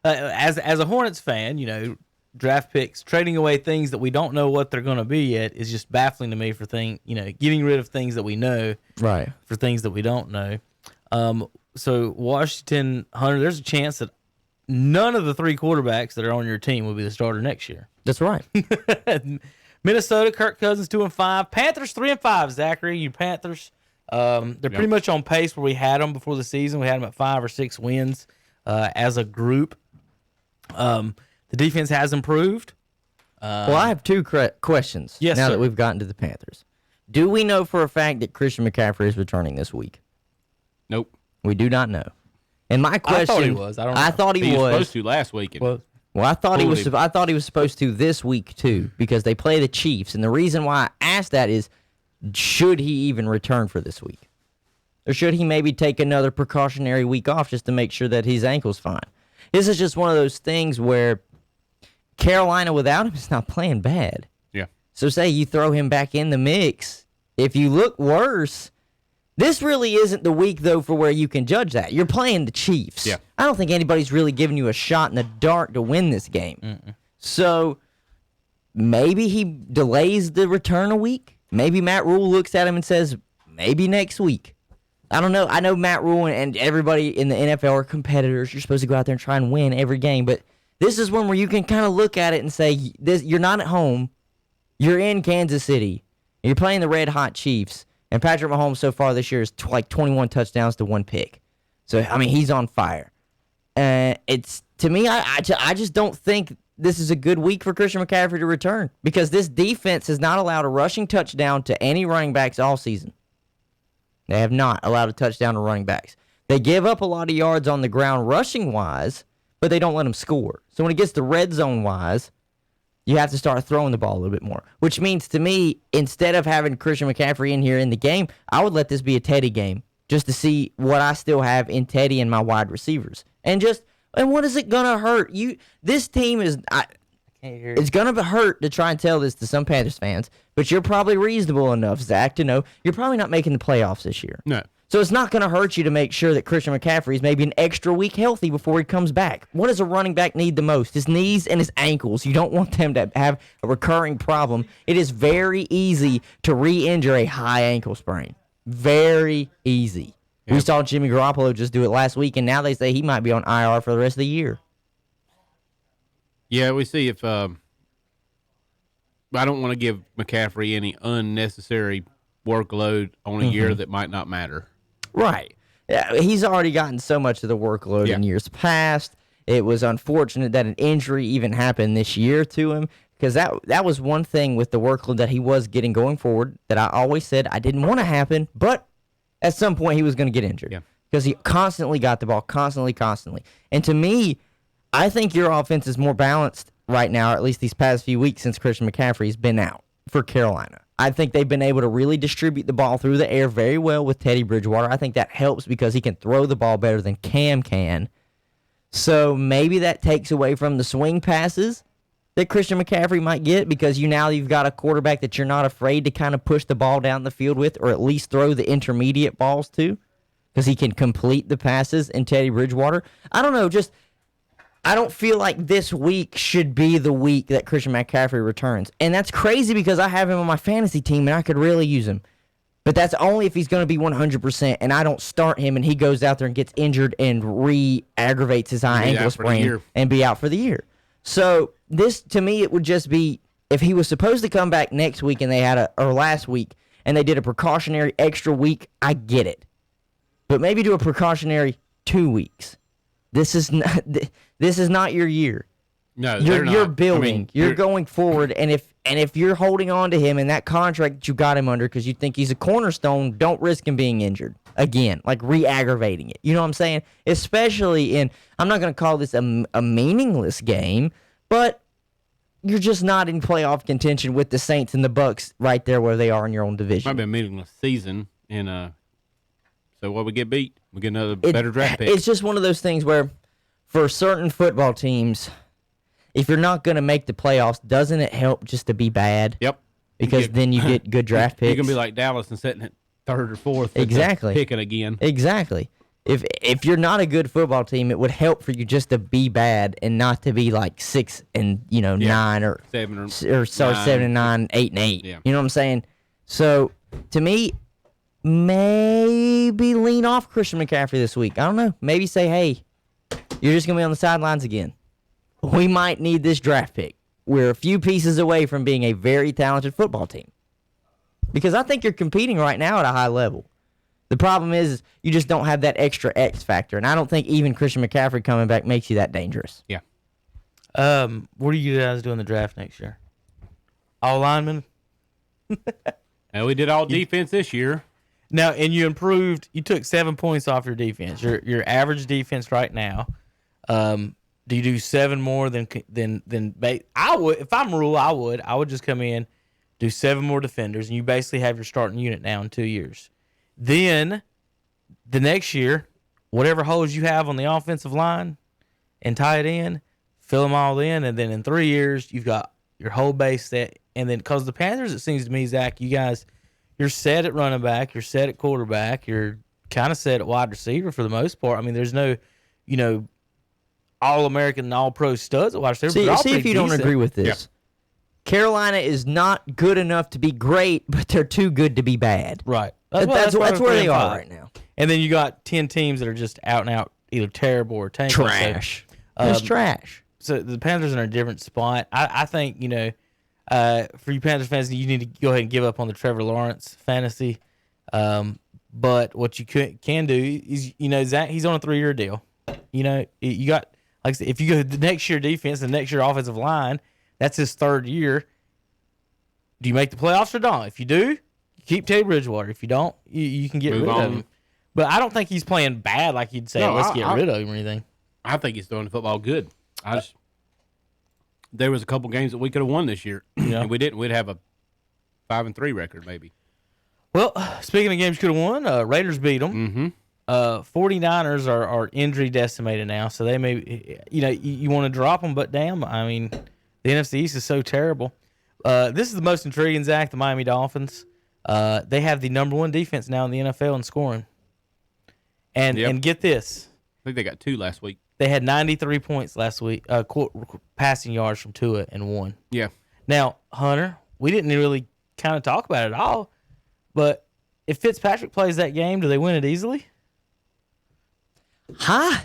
As a Hornets fan, draft picks, trading away things that we don't know what they're going to be yet is just baffling to me for getting rid of things that we know, Right. for things that we don't know. So Washington, Hunter, there's a chance that none of the 3 quarterbacks that are on your team will be the starter next year. That's right. Minnesota, Kirk Cousins 2-5. Panthers 3-5. Zachary, you Panthers. They're pretty much on pace where we had them before the season. We had them at 5 or 6 wins as a group. The defense has improved. Well, I have 2 questions Yes, now sir. that we've gotten to the Panthers. Do we know for a fact that Christian McCaffrey is returning this week? Nope. We do not know. And my question, I thought he was. I don't know. I thought He was supposed to last week. Well, Well, I thought he was. Totally. I thought he was supposed to this week too, because they play the Chiefs. And the reason why I asked that is, should he even return for this week, or should he maybe take another precautionary week off just to make sure that his ankle's fine? This is just one of those things where Carolina without him is not playing bad. Yeah. So say you throw him back in the mix. If you look worse, this really isn't the week, though, for where you can judge that. You're playing the Chiefs. Yeah. I don't think anybody's really giving you a shot in the dark to win this game. So maybe he delays the return a week. Maybe Matt Rule looks at him and says, maybe next week. I don't know. I know Matt Rule and everybody in the NFL are competitors. You're supposed to go out there and try and win every game. But this is one where you can kind of look at it and say, you're not at home. You're in Kansas City. You're playing the red-hot Chiefs. And Patrick Mahomes so far this year is like 21 touchdowns to 1 pick. So, I mean, he's on fire. It's, to me, I just don't think this is a good week for Christian McCaffrey to return, because this defense has not allowed a rushing touchdown to any running backs all season. They have not allowed a touchdown to running backs. They give up a lot of yards on the ground rushing-wise, but they don't let them score. So when it gets to red zone-wise, you have to start throwing the ball a little bit more, which means to me, instead of having Christian McCaffrey in here in the game, I would let this be a Teddy game just to see what I still have in Teddy and my wide receivers. And what is it going to hurt? This team is, it's going to hurt to try and tell this to some Panthers fans, but you're probably reasonable enough, Zach, to know you're probably not making the playoffs this year. No. So it's not going to hurt you to make sure that Christian McCaffrey is maybe an extra week healthy before he comes back. What does a running back need the most? His knees and his ankles. You don't want them to have a recurring problem. It is very easy to re-injure a high ankle sprain. Very easy. We saw Jimmy Garoppolo just do it last week, and now they say he might be on IR for the rest of the year. Yeah, we see if I don't want to give McCaffrey any unnecessary workload on a year that might not matter. Right. Yeah, he's already gotten so much of the workload in years past. It was unfortunate that an injury even happened this year to him, because that was one thing with the workload that he was getting going forward that I always said I didn't want to happen, but at some point he was going to get injured because he constantly got the ball, constantly. And to me, I think your offense is more balanced right now, or at least these past few weeks since Christian McCaffrey's been out for Carolina. I think they've been able to really distribute the ball through the air very well with Teddy Bridgewater. I think that helps because he can throw the ball better than Cam can. So maybe that takes away from the swing passes that Christian McCaffrey might get, because you've got a quarterback that you're not afraid to kind of push the ball down the field with, or at least throw the intermediate balls to, because he can complete the passes in Teddy Bridgewater. I don't know, I don't feel like this week should be the week that Christian McCaffrey returns. And that's crazy because I have him on my fantasy team and I could really use him. But that's only if he's going to be 100% and I don't start him and he goes out there and gets injured and re-aggravates his high ankle sprain and be out for the year. So this, to me, it would just be, if he was supposed to come back next week and they had or last week and they did a precautionary extra week, I get it. But maybe do a precautionary 2 weeks. This is not your year. No, you're building. I mean, you're going forward, and if you're holding on to him in that contract that you got him under because you think he's a cornerstone, don't risk him being injured again, like re-aggravating it. You know what I'm saying? Especially I'm not going to call this a meaningless game, but you're just not in playoff contention with the Saints and the Bucks right there where they are in your own division. Might be a meaningless season, and so what we get beat, we get another better draft pick. It's just one of those things where, for certain football teams, if you're not going to make the playoffs, doesn't it help just to be bad? Yep. Because then you get good draft picks. You can be like Dallas and sitting at third or fourth. Exactly. Picking again. Exactly. If you're not a good football team, it would help for you just to be bad and not to be like 6 and 9 or 7 7 and 9, 8 and 8. Yeah. You know what I'm saying? So to me, maybe lean off Christian McCaffrey this week. I don't know. Maybe say, hey, you're just going to be on the sidelines again. We might need this draft pick. We're a few pieces away from being a very talented football team. Because I think you're competing right now at a high level. The problem is you just don't have that extra X factor. And I don't think even Christian McCaffrey coming back makes you that dangerous. Yeah. What are you guys doing in the draft next year? All linemen? And we did all defense this year. Now, and you improved. You took 7 points off your defense. Your average defense right now. Do you do 7 more than I would? If I'm Rule, I would just come in, do 7 more defenders, and you basically have your starting unit now in 2 years. Then the next year, whatever holes you have on the offensive line and tie it in, fill them all in, and then in 3 years you've got your whole base set. And then because the Panthers, it seems to me, Zach, you guys, you're set at running back, you're set at quarterback, you're kind of set at wide receiver for the most part. I mean, there's no, All-American and All-Pro studs at wide receiver. See if you don't agree with this. Yeah. Carolina is not good enough to be great, but they're too good to be bad. Right. That's where they are right now. And then you got 10 teams that are just out and out, either terrible or tanking. Trash. It's trash. So the Panthers are in a different spot. I think, for you Panthers fans, you need to go ahead and give up on the Trevor Lawrence fantasy. But what you can do is, Zach, he's on a 3-year deal. You got, like I said, if you go the next year defense and the next year offensive line, that's his 3rd year. Do you make the playoffs or don't? If you do, you keep Teddy Bridgewater. If you don't, you can get rid of him. But I don't think he's playing bad like you'd say, let's get rid of him or anything. I think he's throwing the football good. There was a couple games that we could have won this year. Yeah. And we didn't. We'd have a 5-3 record maybe. Well, speaking of games you could have won, Raiders beat them. Mm-hmm. 49ers are injury decimated now, so they may, you want to drop them, but damn, I mean, the NFC East is so terrible. This is the most intriguing, Zach, the Miami Dolphins. They have the number 1 defense now in the NFL in scoring. And get this. I think they got 2 last week. They had 93 points last week, passing yards from Tua and 1. Yeah. Now, Hunter, we didn't really kind of talk about it at all, but if Fitzpatrick plays that game, do they win it easily? Huh?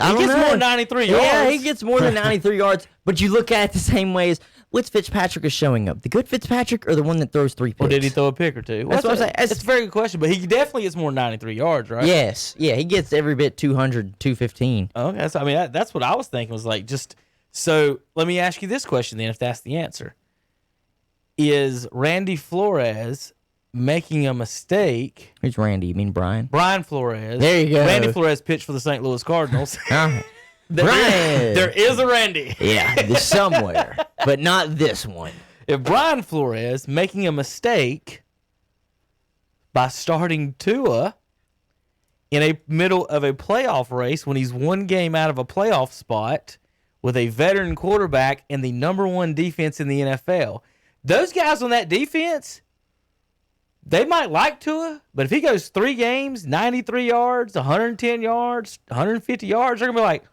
He gets more than 93 yards. Yeah, he gets more than 93 yards, but you look at it the same way as which Fitzpatrick is showing up, the good Fitzpatrick or the one that throws 3 picks? Or did he throw a pick or two? That's what I'm saying. It's a very good question, but he definitely gets more than 93 yards, right? Yes. Yeah, he gets every bit 200, 215. Okay, so I mean, that's what I was thinking was like just – so let me ask you this question then, if that's the answer. Is Randy Flores making a mistake? Who's Randy? You mean Brian? Brian Flores. There you go. Randy Flores pitched for the St. Louis Cardinals. Brian. There is a Randy. Yeah, somewhere, but not this one. If Brian Flores making a mistake by starting Tua in a middle of a playoff race when he's one game out of a playoff spot with a veteran quarterback and the number 1 defense in the NFL, those guys on that defense, they might like Tua, but if he goes 3 games, 93 yards, 110 yards, 150 yards, they're going to be like,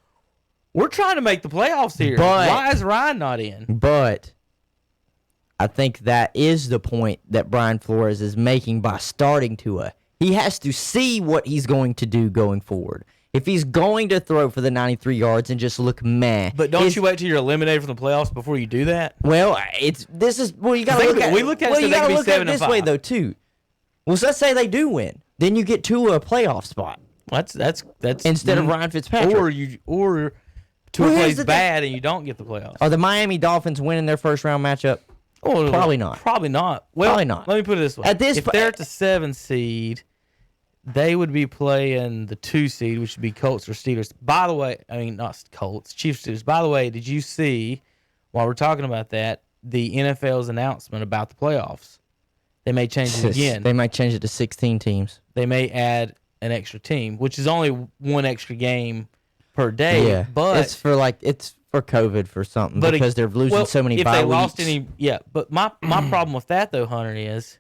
we're trying to make the playoffs here. But, why is Ryan not in? But I think that is the point that Brian Flores is making by starting Tua. He has to see what he's going to do going forward. If he's going to throw for the 93 yards and just look meh. But don't you wait till you're eliminated from the playoffs before you do that? Well, you got to look at it. We looked at it, you got to look at it this 7-5. way though too. Well, so let's say they do win, then you get Tua a playoff spot. That's instead of Ryan Fitzpatrick. Or Tua plays bad and you don't get the playoffs. Are the Miami Dolphins winning their first round matchup? Oh, probably not. Probably not. Well, probably not. Let me put it this way: if they're at the 7 seed, they would be playing the 2 seed, which would be Colts or Steelers. By the way, I mean not Colts, Chiefs, Steelers. By the way, did you see while we're talking about that the NFL's announcement about the playoffs? They may change it again. They might change it to 16 teams. They may add an extra team, which is only 1 extra game per day. Yeah, but it's for COVID for something because they're losing so many bye weeks. But my problem with that though, Hunter, is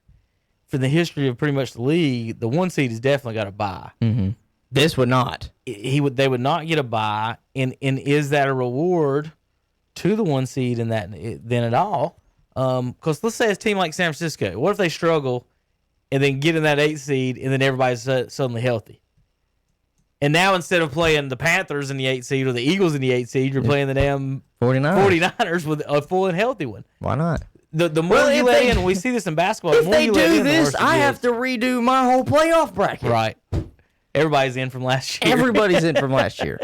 for the history of pretty much the league, the 1 seed has definitely got a bye. Mm-hmm. This would not. They would not get a bye, and is that a reward to the 1 seed in that then at all? Because let's say it's a team like San Francisco. What if they struggle and then get in that 8 seed and then everybody's suddenly healthy? And now instead of playing the Panthers in the 8 seed or the Eagles in the 8 seed, you're playing the damn 49ers with a full and healthy one. Why not? The more you let in, we see this in basketball. If they do this, I have to redo my whole playoff bracket. Right. Everybody's in from last year. Everybody's in from last year.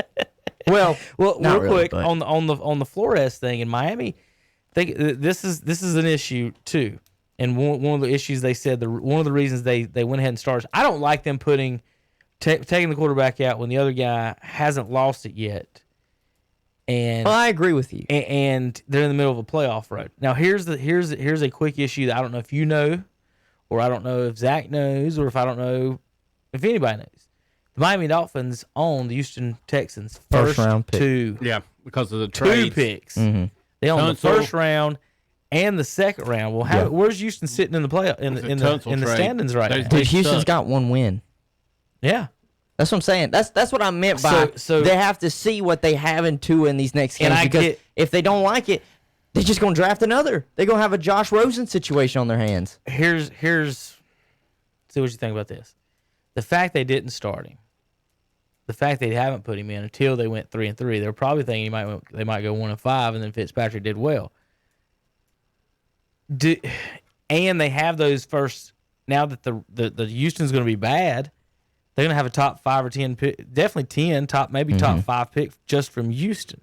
Well, real quick on the Flores thing in Miami, I think this is an issue too. And one of the issues they said one of the reasons they went ahead and started. I don't like them taking the quarterback out when the other guy hasn't lost it yet. And I agree with you. And they're in the middle of a playoff road. Now here's a quick issue that I don't know if you know, or I don't know if Zach knows, or if I don't know if anybody knows. The Miami Dolphins own the Houston Texans first round pick. 2. Yeah, because of the trades. 2 picks. Mm-hmm. They own the first round and the second round. Well, where's Houston sitting in the playoff in the standings right now? Dude, Houston's got 1 win. Yeah. That's what I'm saying. That's what I meant by so they have to see what they have in Tua in these next games. Because if they don't like it, they're just going to draft another. They're going to have a Josh Rosen situation on their hands. Here's see what you think about this. The fact they didn't start him, the fact they haven't put him in until they went 3-3, they're probably thinking they might go 1-5, and then Fitzpatrick did well. And they have those first. Now that the Houston's going to be bad, they're going to have a top 5 or 10 pick, definitely 10, top 5 pick just from Houston.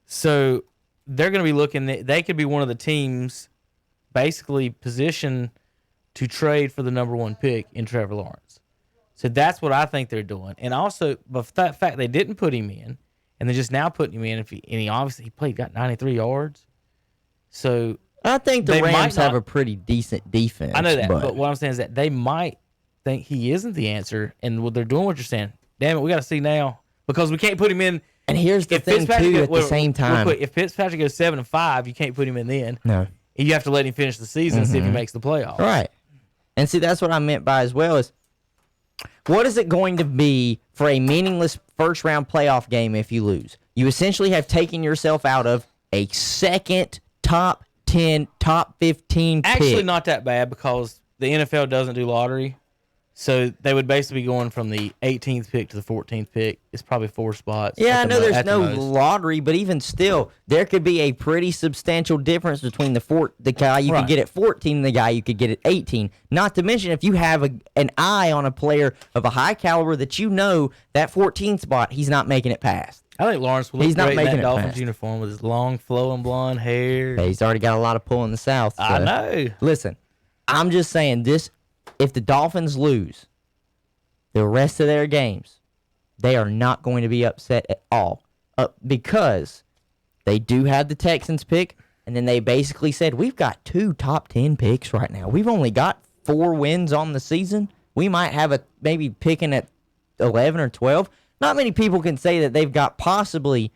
So they're going to be looking. They could be one of the teams, basically positioned to trade for the number 1 pick in Trevor Lawrence. So that's what I think they're doing. And also, but that fact they didn't put him in, and they're just now putting him in. He obviously got 93 yards. So I think the Rams have a pretty decent defense. I know that, but what I'm saying is that they might think he isn't the answer, and they're doing what you're saying. Damn it, we got to see now because we can't put him in. And here's the thing too. At the same time, if Fitzpatrick goes 7-5, you can't put him in then. No, you have to let him finish the season and see if he makes the playoffs. Right. And see, that's what I meant by as well is What is it going to be for a meaningless first-round playoff game if you lose? You essentially have taken yourself out of a second top 10, top 15 pick. Actually, not that bad because the NFL doesn't do lottery. So they would basically be going from the 18th pick to the 14th pick. It's probably 4 spots. Yeah, I know there's no most. lottery, but even still, there could be a pretty substantial difference between the guy you could get at 14 and the guy you could get at 18. Not to mention, if you have an eye on a player of a high caliber that you know that 14th spot, he's not making it past. I think Lawrence will look He's not great in making that it Dolphins past. uniform with his long, flowing blonde hair. Yeah, he's already got a lot of pull in the South. I so- know. Listen, I'm just saying this: if the Dolphins lose the rest of their games, they are not going to be upset at all because they do have the Texans pick, and then they basically said, we've got 2 top 10 picks right now. We've only got 4 wins on the season. We might have maybe picking at 11 or 12. Not many people can say that they've got possibly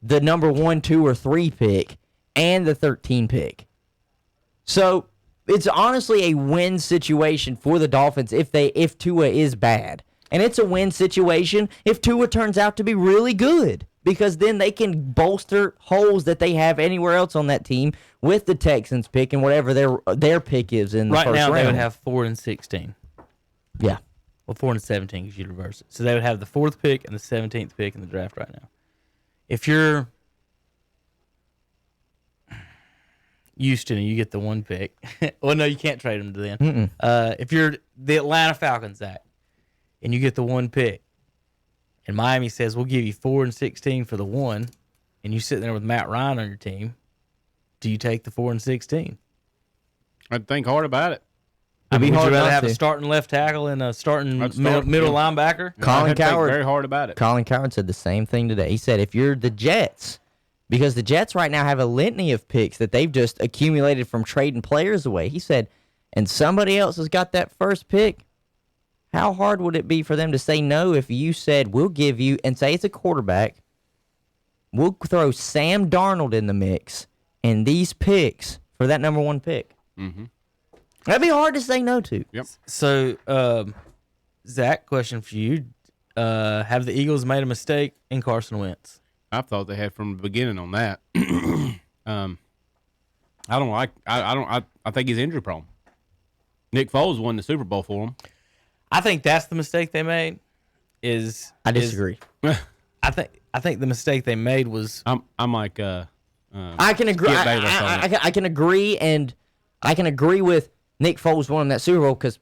the number 1, 2, or 3 pick and the 13 pick. So it's honestly a win situation for the Dolphins if Tua is bad. And it's a win situation if Tua turns out to be really good, because then they can bolster holes that they have anywhere else on that team with the Texans pick and whatever their pick is in the Right first now, round. they would have 4 and 16. Yeah. Well, 4 and 17 because you reverse it. So they would have the 4th pick and the 17th pick in the draft right now. If you're Houston and you get the 1 pick, well, no, you can't trade them to them. If you're the Atlanta Falcons, Zach, and you get the 1 pick, and Miami says, we'll give you 4 and 16 for the 1, and you sit there with Matt Ryan on your team, do you take the 4 and 16? I'd think hard about it. It'd be Would hard you rather not have to. a starting left tackle and a starting I'd start- middle linebacker? Colin I'd think Coward. very hard about it. Colin Coward said the same thing today. He said if you're the Jets, because the Jets right now have a litany of picks that they've just accumulated from trading players away. He said, and somebody else has got that first pick, how hard would it be for them to say no if you said, we'll give you, and say it's a quarterback, we'll throw Sam Darnold in the mix and these picks for that number 1 pick? Mm-hmm. That'd be hard to say no to. Yep. So, Zach, question for you. Have the Eagles made a mistake in Carson Wentz? I thought they had from the beginning on that. I don't like. I think he's injury prone. Nick Foles won the Super Bowl for him. I think that's the mistake they made. I disagree. I think the mistake they made was I'm like. I can agree. Skip Bayless on it. I can agree, and I can agree with Nick Foles winning that Super Bowl because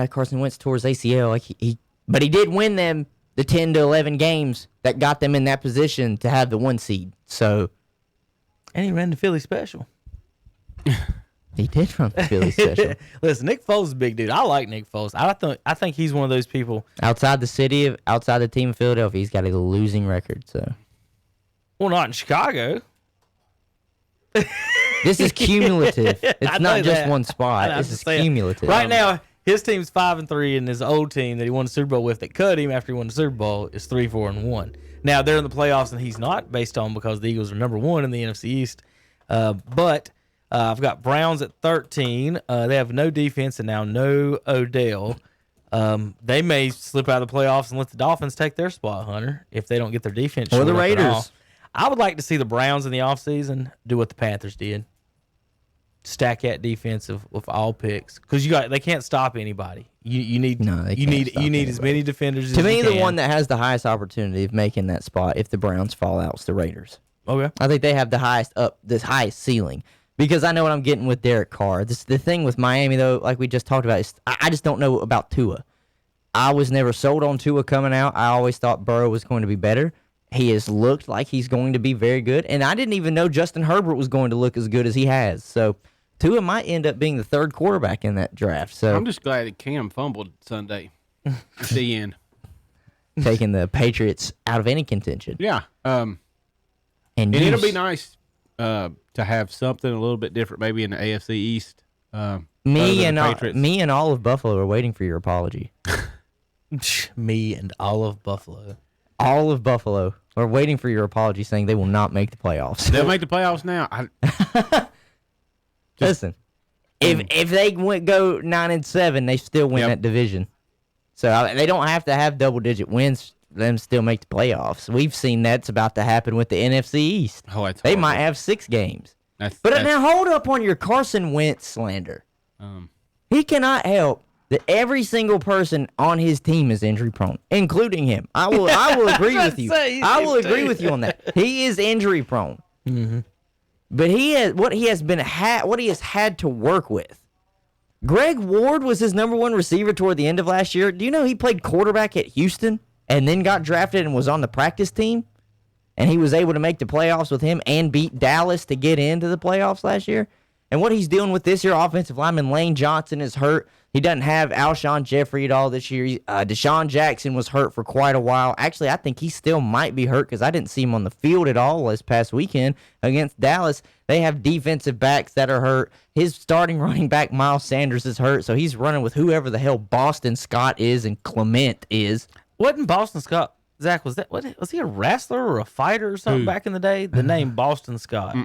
Carson Wentz tore his ACL. But he did win them the 10 to 11 games that got them in that position to have the 1 seed. So and he ran the Philly special. he did run the Philly special. Listen, Nick Foles is a big dude. I like Nick Foles. I think he's one of those people. outside the team of Philadelphia, he's got a losing record. So Well, not in Chicago. this is cumulative. I It's know not just that. one spot. I'm This just is saying. cumulative. Right now, his team's 5-3, and his old team that he won the Super Bowl with that cut him after he won the Super Bowl is 3-4-1. Now they're in the playoffs, and he's not, based on because the Eagles are number 1 in the NFC East. But I've got Browns at 13. They have no defense and now no Odell. They may slip out of the playoffs and let the Dolphins take their spot, Hunter, if they don't get their defense. Or the shored up at all. Raiders. I would like to see the Browns in the offseason do what the Panthers did. Stack that defensive with all picks because they can't stop anybody. You need No, they you can't need stop you need as anybody. many defenders. To as me, you the can. one that has the highest opportunity of making that spot if the Browns fall out is the Raiders. Okay. I think they have the highest ceiling because I know what I'm getting with Derek Carr. The thing with Miami though, like we just talked about, is I just don't know about Tua. I was never sold on Tua coming out. I always thought Burrow was going to be better. He has looked like he's going to be very good, and I didn't even know Justin Herbert was going to look as good as he has. So Tua might end up being the 3rd quarterback in that draft. So I'm just glad that Cam fumbled Sunday at the end. taking the Patriots out of any contention. Yeah. And It'll be nice to have something a little bit different, maybe in the AFC East. Me and Patriots. all of Buffalo are waiting for your apology. Me and all of Buffalo. All of Buffalo are waiting for your apology, saying they will not make the playoffs. They'll make the playoffs now. Listen, if they go 9-7, they still win Yep. that division. So they don't have to have double-digit wins for them to still make the playoffs. We've seen that's about to happen with the NFC East. Oh, that's they horrible. might have 6 games. That's Now hold up on your Carson Wentz slander. He cannot help that every single person on his team is injury prone, including him. I will agree with you. I will agree with you on that. He is injury prone. Mm-hmm. But what he has had to work with. Greg Ward was his number 1 receiver toward the end of last year. Do you know he played quarterback at Houston and then got drafted and was on the practice team? And he was able to make the playoffs with him and beat Dallas to get into the playoffs last year. And what he's dealing with this year, offensive lineman Lane Johnson is hurt. He doesn't have Alshon Jeffrey at all this year. Deshaun Jackson was hurt for quite a while. Actually, I think he still might be hurt because I didn't see him on the field at all this past weekend against Dallas. They have defensive backs that are hurt. His starting running back, Miles Sanders, is hurt, so he's running with whoever the hell Boston Scott is and Clement is. Wasn't Boston Scott, Zach, was he a wrestler or a fighter or something back in the day? The name Boston Scott.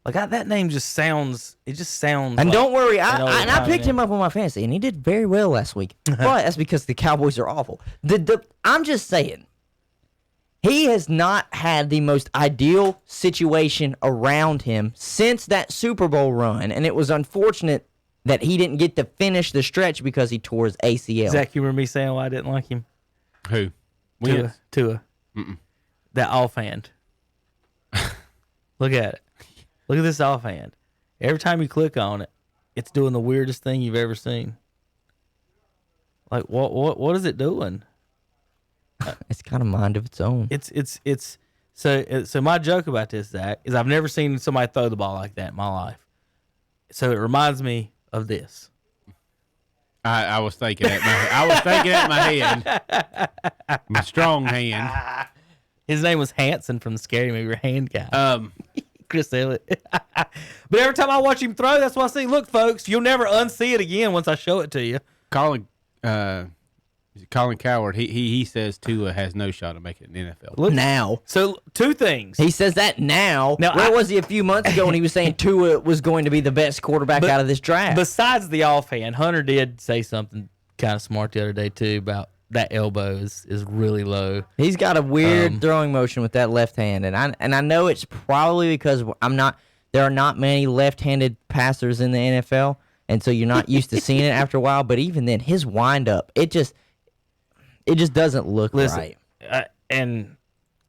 Like that name just sounds. It just sounds. And like don't worry, I picked name. him up on my fantasy, and he did very well last week. But that's because the Cowboys are awful. I'm just saying, he has not had the most ideal situation around him since that Super Bowl run, and it was unfortunate that he didn't get to finish the stretch because he tore his ACL. Zach, you remember me saying why I didn't like him? Who? Tua. That offhand. Look at it. Look at this offhand. Every time you click on it, it's doing the weirdest thing you've ever seen. Like what is it doing? It's got a mind of its own. It's so my joke about this, Zach, is I've never seen somebody throw the ball like that in my life. So it reminds me of this. I was thinking at my hand, my strong hand. His name was Hanson from the Scary Movie Hand Guy. Chris Elliott. But every time I watch him throw, that's what I see. Look, folks, you'll never unsee it again once I show it to you. Colin Coward, he says Tua has no shot of making it in the NFL. Look now. So 2 things. He says that now. Where was he a few months ago when he was saying Tua was going to be the best quarterback out of this draft? Besides the offhand, Hunter did say something kind of smart the other day, too, about that elbow is really low. He's got a weird throwing motion with that left hand, and I know it's probably because there are not many left-handed passers in the NFL, and so you're not used to seeing it after a while. But even then, his wind-up, it just doesn't look right. And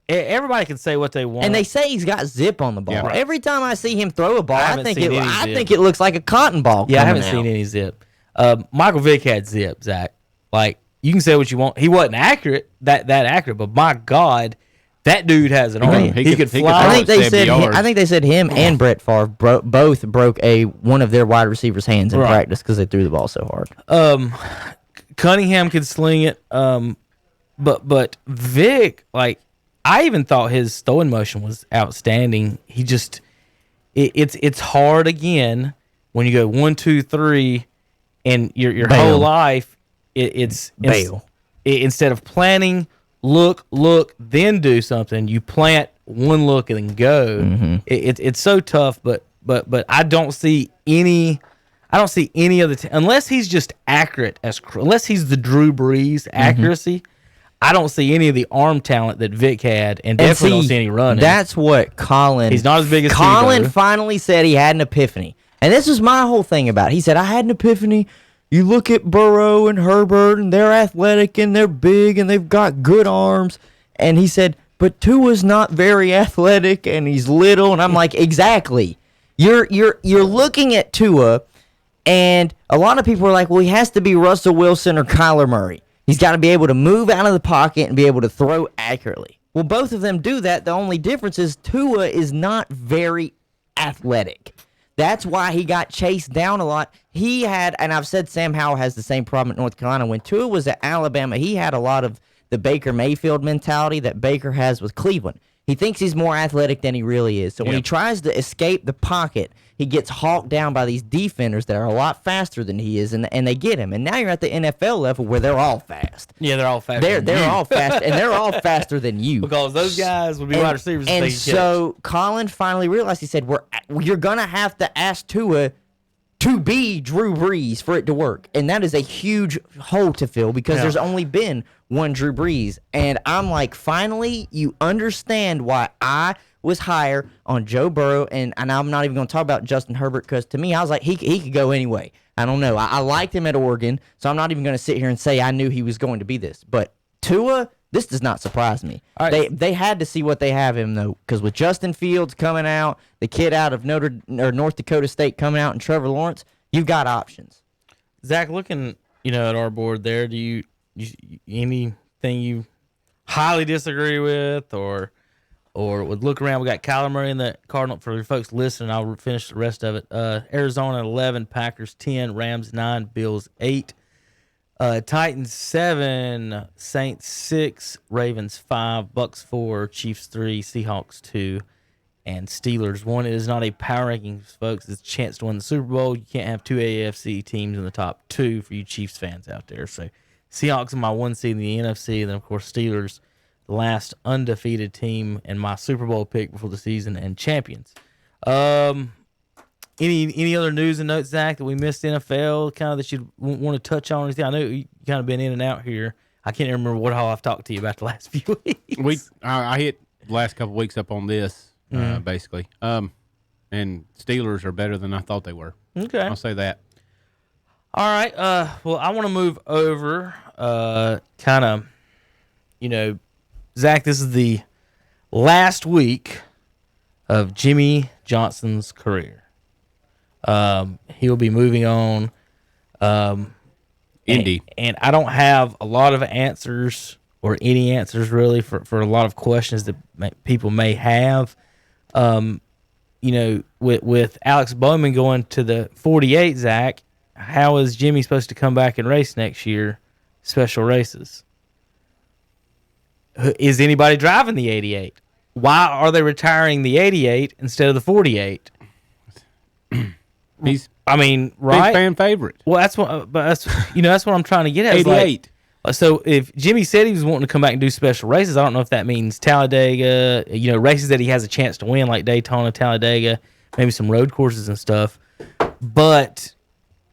everybody can say what they want. And they say he's got zip on the ball. Yeah, right. Every time I see him throw a ball, I think zip. it looks like a cotton ball. Yeah, I haven't coming seen out. any zip. Michael Vick had zip, Zach. Like, you can say what you want. He wasn't accurate, that accurate, but my God, that dude has an arm. He could fly. I think they 70 yards. said him and Brett Favre both broke one of their wide receivers' hands in practice because they threw the ball so hard. Cunningham could sling it. But Vic, like, I even thought his throwing motion was outstanding. He just, it's hard again when you go 1, 2, 3, and your whole life. It's instead of planning, look, then do something. You plant one look and then go. Mm-hmm. It's so tough, but I don't see any. I don't see any of the unless he's just accurate unless he's the Drew Brees accuracy. I don't see any of the arm talent that Vic had, and definitely don't see any running. That's what Colin. He's not as big as Colin. Tebow. Finally said he had an epiphany, and this was my whole thing about it. He said I had an epiphany. You look at Burrow and Herbert, and they're athletic and they're big and they've got good arms. And he said, but Tua's not very athletic and he's little. And I'm like, exactly. You're looking at Tua, and a lot of people are like, well, he has to be Russell Wilson or Kyler Murray. He's got to be able to move out of the pocket and be able to throw accurately. Well, both of them do that. The only difference is Tua is not very athletic. That's why he got chased down a lot. He had, and I've said Sam Howell has the same problem at North Carolina. When Tua was at Alabama, he had a lot of the Baker Mayfield mentality that Baker has with Cleveland. He thinks he's more athletic than he really is. So when he tries to escape the pocket, he gets hawked down by these defenders that are a lot faster than he is, and they get him. And now you're at the NFL level where they're all fast. Yeah, they're all fast. They're all fast, and they're all faster than you. Because those guys would be wide receivers. And so Colin finally realized, he said, you're going to have to ask Tua to be Drew Brees for it to work. And that is a huge hole to fill because there's only been one Drew Brees. And I'm like, finally, you understand why I was higher on Joe Burrow. And I'm not even going to talk about Justin Herbert because to me, I was like, he could go anyway. I don't know. I liked him at Oregon, so I'm not even going to sit here and say I knew he was going to be this. But Tua, this does not surprise me. Right. They had to see what they have him, though, because with Justin Fields coming out, the kid out of North Dakota State coming out, and Trevor Lawrence, you've got options. Zach, looking at our board there, do you anything you highly disagree with or would look around? We got Kyler Murray in the Cardinal. For folks listening, I'll finish the rest of it. Arizona 11, Packers 10, Rams 9, Bills 8. Titans 7, Saints 6, Ravens 5, Bucks 4, Chiefs 3, Seahawks 2, and Steelers 1. It is not a power rankings, folks. It's a chance to win the Super Bowl. You can't have two AFC teams in the top 2 for you Chiefs fans out there. So Seahawks are my 1 seed in the NFC, and then, of course, Steelers, the last undefeated team and my Super Bowl pick before the season, and champions. Any other news and notes, Zach, that we missed NFL, kind of that you want to touch on? Or anything? I know you kind of been in and out here. I can't even remember how I've talked to you about the last few weeks. I hit the last couple weeks up on this, basically. And Steelers are better than I thought they were. Okay. I'll say that. All right. Well, I want to move over kind of, Zach, this is the last week of Jimmy Johnson's career. He'll be moving on. Indy. And I don't have a lot of answers or any answers really for a lot of questions that people may have. With Alex Bowman going to the 48, Zach, how is Jimmy supposed to come back and race next year? Special races. Is anybody driving the 88? Why are they retiring the 88 instead of the 48? He's right? Big fan favorite. Well, that's what I'm trying to get at. 88. So if Jimmy said he was wanting to come back and do special races, I don't know if that means Talladega, races that he has a chance to win, like Daytona, Talladega, maybe some road courses and stuff. But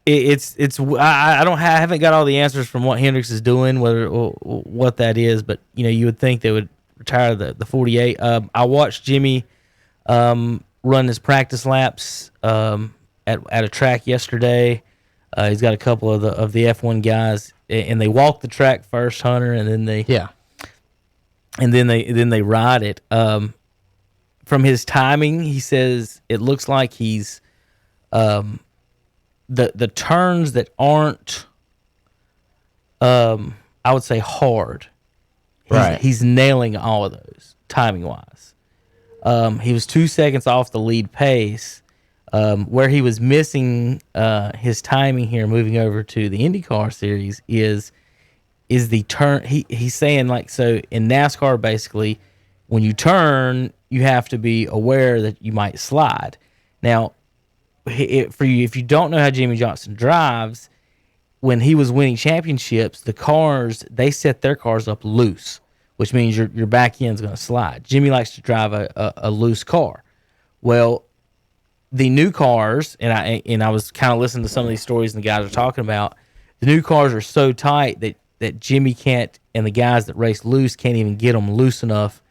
I haven't got all the answers from what Hendricks is doing, what that is. But you would think they would retire the 48. I watched Jimmy run his practice laps at a track yesterday. He's got a couple of the F1 guys, and they walk the track first, Hunter, and then they ride it. From his timing, he says it looks like he's the turns that aren't I would say hard. Right. He's nailing all of those timing wise. He was 2 seconds off the lead pace. Where he was missing his timing here, moving over to the IndyCar series, is the turn. He's saying, like, so in NASCAR, basically, when you turn, you have to be aware that you might slide. Now, if you don't know how Jimmy Johnson drives, when he was winning championships, the cars, they set their cars up loose, which means your back end's going to slide. Jimmy likes to drive a loose car. Well, the new cars, and I was kind of listening to some of these stories and the guys are talking about, the new cars are so tight that Jimmy can't, and the guys that race loose can't even get them loose enough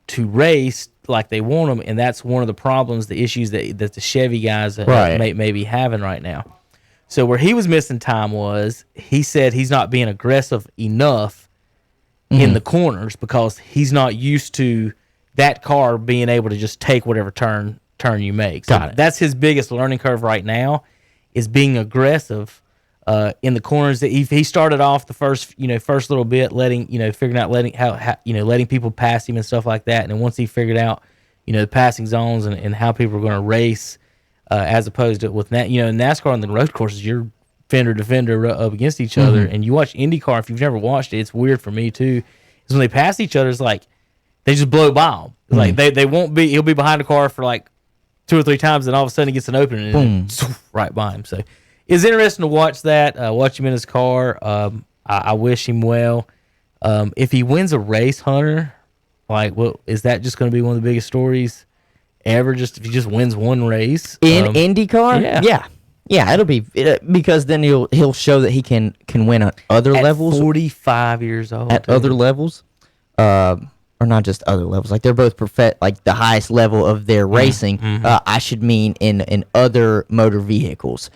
to race like they want them, and that's one of the problems, the issues that the Chevy guys may be having right now. So where he was missing time was, he said he's not being aggressive enough in the corners because he's not used to that car being able to just take whatever turn you make. So that's his biggest learning curve right now, is being aggressive in the corners. That he started off the first little bit figuring out letting people pass him and stuff like that, and then once he figured out the passing zones and how people are going to race, as opposed to with NASCAR on the road courses, you're fender to fender up against each other, and you watch IndyCar. If you've never watched it, it's weird for me too. Is when they pass each other, it's like they just blow by them. Like they won't be. He'll be behind a car for like 2 or 3 times, and all of a sudden he gets an opening and right by him. So it's interesting to watch that. Watch him in his car. I wish him well. If he wins a race, Hunter, is that just going to be one of the biggest stories ever? Just if he just wins one race in IndyCar? Yeah. Yeah, it'll be because then he'll show that he can win at other At levels. 45 years old. At dude. other levels, or not just other levels. Like they're both like the highest level of their racing. I should mean in other motor vehicles,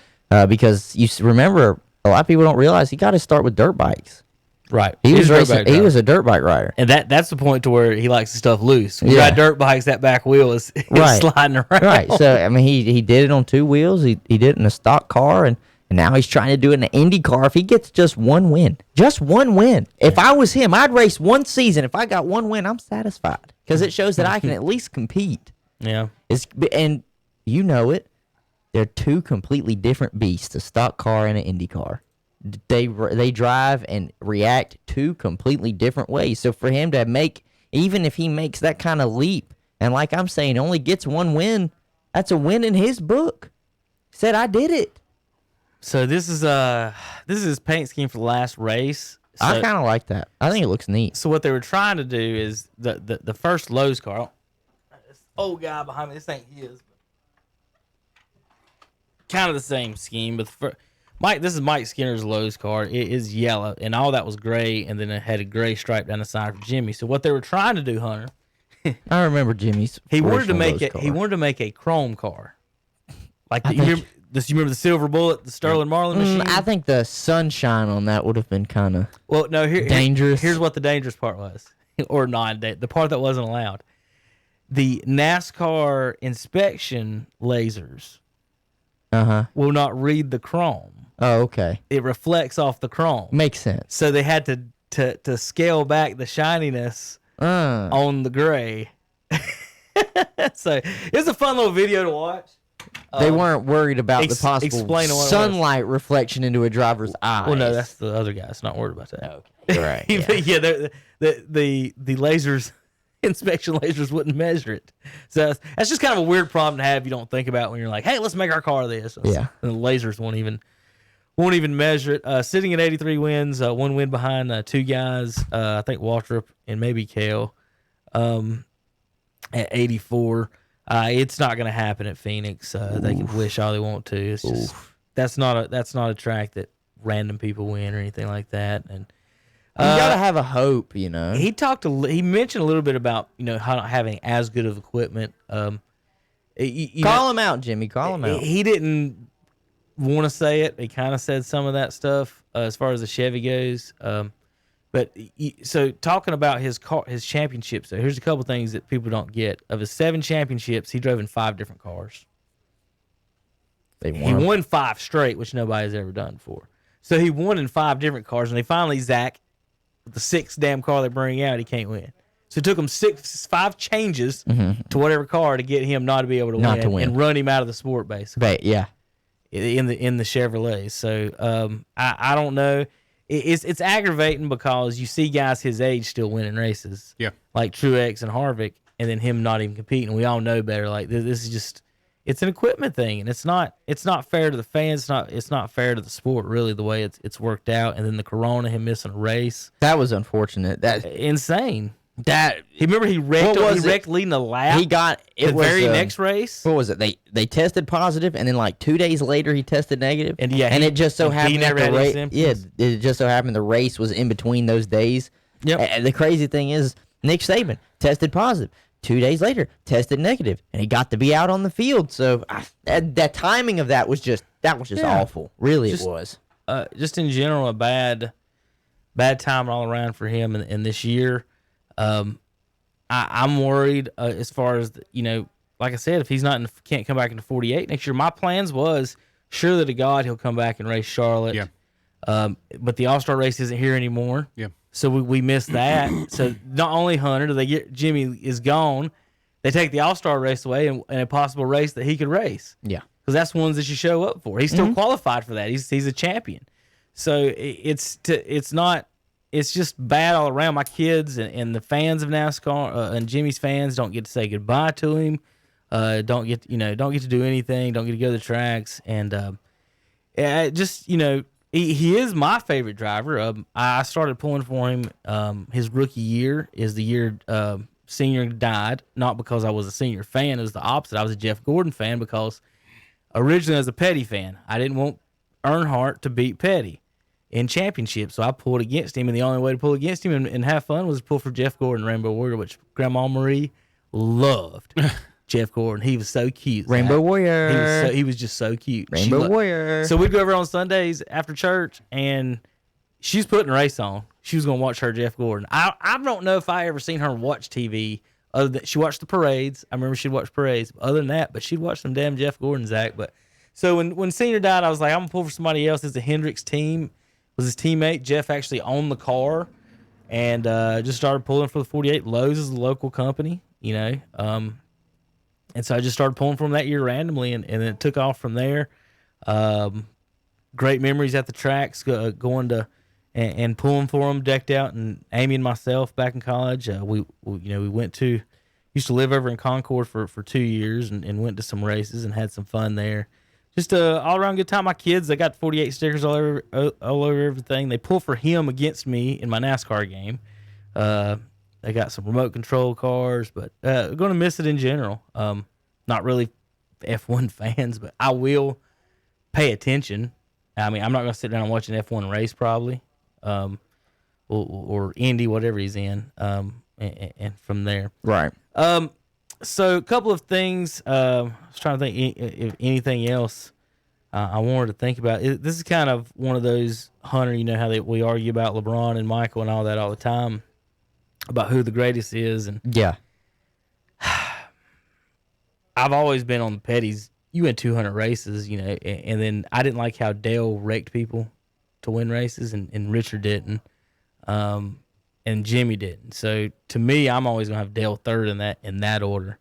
because remember a lot of people don't realize he got to start with dirt bikes. Right. He was He's a dirt racing. bike He driver. was a dirt bike rider. And that's the point to where he likes the stuff loose. When you Yeah. got dirt bikes, that back wheel is Right. sliding around. Right. So I mean, he did it on 2 wheels. He did it in a stock car, and now he's trying to do it in an Indy car. If he gets just one win, If I was him, I'd race one season. If I got one win, I'm satisfied because it shows that I can at least compete. Yeah. And you know it. They're 2 completely different beasts: a stock car and an Indy car. They drive and react 2 completely different ways. So for him to make, even if he makes that kind of leap, and like I'm saying, only gets 1 win, that's a win in his book. Said I did it. So this is his paint scheme for the last race. So, I kind of like that. I think it looks neat. so what they were trying to do is the first Lowe's car. This old guy behind me, this ain't his. Kind of the same scheme, but this is Mike Skinner's Lowe's car. It is yellow, and all that was gray, and then it had a gray stripe down the side for Jimmy. So what they were trying to do, Hunter, I remember Jimmy's. he wanted to original make Lowe's it. car. He wanted to make a chrome car, like I you think- remember the Silver Bullet, the Sterling Marlin machine. I think the sunshine on that would have been kind of. Well, no, Dangerous. Here's what the dangerous part was, or not the part that wasn't allowed. The NASCAR inspection lasers will not read the chrome. Oh, okay. It reflects off the chrome. Makes sense. So they had to scale back the shininess on the gray. So it's a fun little video to watch. They weren't worried about the possible explain what it was. sunlight reflection into a driver's eyes. Well, no, that's the other guy. It's not worried about that. Okay. Right. Yeah. Yeah, the lasers, inspection lasers wouldn't measure it. So that's just kind of a weird problem to have. You don't think about when you're like, hey, let's make our car this. Yeah. And the lasers won't even measure it. Sitting at 83 wins, 1 win behind 2 guys. I think Waltrip and maybe Kale. At 84, it's not going to happen at Phoenix. They can wish all they want to. It's just that's not a track that random people win or anything like that. And You gotta have a hope, you know. he mentioned a little bit about how not having as good of equipment. Call him out, Jimmy. Call him out. He didn't want to say it. He kind of said some of that stuff as far as the Chevy goes. So talking about his championships, so here's a couple things that people don't get. Of his 7 championships, he drove in 5 different cars. He won 5 straight, which nobody's ever done before. So he won in 5 different cars, and they finally, Zach, with the 6th damn car they bring out, he can't win. So it took him 5 changes to whatever car to get him not to be able to win and run him out of the sport, basically. Yeah. In the Chevrolet. So I don't know. It's aggravating because you see guys his age still winning races. Yeah. Like Truex and Harvick, and then him not even competing. We all know better. Like this is just, it's an equipment thing, and it's not fair to the fans. It's not fair to the sport, really, the way it's worked out. And then the Corona, him missing a race, That was unfortunate. insane. He Remember he wrecked. What was He it? wrecked leading the lap. He got it the was, very next race. What was it? They tested positive, and then like 2 days later he tested negative. And yeah, and he- it just so and he happened that never the had any race. symptoms. Yeah, it just so happened the race was in between those days. Yep. And the crazy thing is, Nick Saban tested positive. 2 days later, tested negative, and he got to be out on the field. So that timing of that was just Yeah. awful. Really, Just- it was. Just in general, a bad time all around for him in this year. I'm worried as far as like I said, if he's can't come back into 48 next year. My plans was surely to God he'll come back and race Charlotte. Yeah. But the All-Star race isn't here anymore. Yeah. So we missed that. So not only Hunter do they get Jimmy is gone, they take the All-Star race away and a possible race that he could race. Yeah. Because that's ones that you show up for. He's still qualified for that. He's a champion. So it's just bad all around. My kids and the fans of NASCAR and Jimmy's fans don't get to say goodbye to him. Don't get to do anything. Don't get to go to the tracks. And he is my favorite driver. I started pulling for him. His rookie year is the year Senior died. Not because I was a Senior fan. It was the opposite. I was a Jeff Gordon fan because originally I was a Petty fan. I didn't want Earnhardt to beat Petty in championship, so I pulled against him, and the only way to pull against him and have fun was to pull for Jeff Gordon, Rainbow Warrior, which Grandma Marie loved. Jeff Gordon, he was so cute. Rainbow Zach. Warrior. He was just so cute. Rainbow Warrior. So we'd go over on Sundays after church, and she's putting a race on. She was going to watch her Jeff Gordon. I don't know if I ever seen her watch TV. Other than she watched the parades. I remember she'd watch parades. Other than that, but she'd watch some damn Jeff Gordon, Zach. But so when Senior died, I was like, I'm gonna pull for somebody else. It's a Hendricks team. Was his teammate Jeff actually owned the car, and just started pulling for the 48. Lowe's is a local company, you know. And so I just started pulling from that year randomly, and it took off from there. Great memories at the tracks, going to and pulling for them, decked out. And Amy and myself back in college, we used to live over in Concord for 2 years, and went to some races and had some fun there. Just a all around good time. My kids, they got 48 stickers all over everything. They pull for him against me in my NASCAR game. They got some remote control cars, but going to miss it in general. Not really F1 fans, but I will pay attention. I mean, I'm not going to sit down and watch an F1 race probably, or Indy, whatever he's in, and from there. Right. So a couple of things. I was trying to think if anything else I wanted to think about. This is kind of one of those, Hunter, you know how we argue about LeBron and Michael and all that all the time, about who the greatest is. And Yeah. I've always been on the Petties. You win 200 races, you know, and then I didn't like how Dale raked people to win races, and Richard didn't, and Jimmy didn't. So to me, I'm always gonna have Dale third in that order.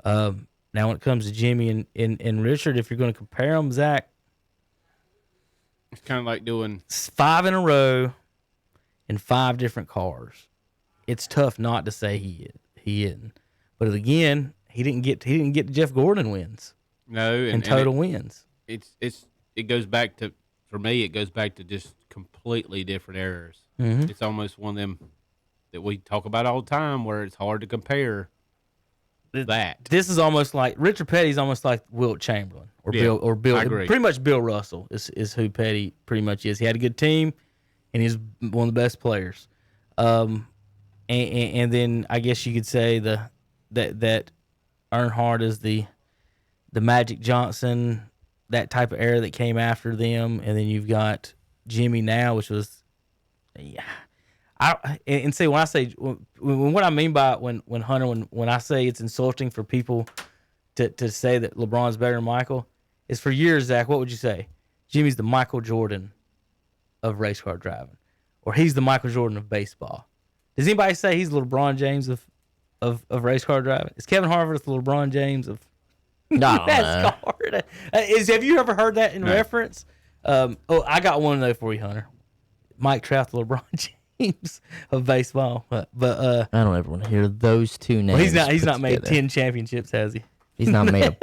Now, when it comes to Jimmy and Richard, if you're gonna compare them, Zach, It's kind of like doing 5 in a row in 5 different cars. It's tough not to say he isn't. But again, he didn't get to Jeff Gordon wins. no And total wins. It goes back to, for me, it goes back to just completely different eras. Mhm. It's almost one of them that we talk about all the time where it's hard to compare that. This is almost like Richard Petty's almost like Wilt Chamberlain or Yeah, Bill. I agree. Pretty much Bill Russell is who Petty pretty much is. He had a good team, and he's one of the best players. And then I guess you could say that Earnhardt is the Magic Johnson, that type of era that came after them, and then you've got Jimmy now, which was, yeah. And see, when I say what I mean by when Hunter, when I say it's insulting for people to say that LeBron's better than Michael, is for years, Zach, what would you say? Jimmy's the Michael Jordan of race car driving, or he's the Michael Jordan of baseball. Does anybody say he's the LeBron James of race car driving? Is Kevin Harvick the LeBron James of NASCAR? Have you ever heard that in reference? I got one though for you, Hunter. Mike Trout, the LeBron James of baseball, but I don't ever want to hear those two names. well, he's put not made together. 10 championships, has he? He's not made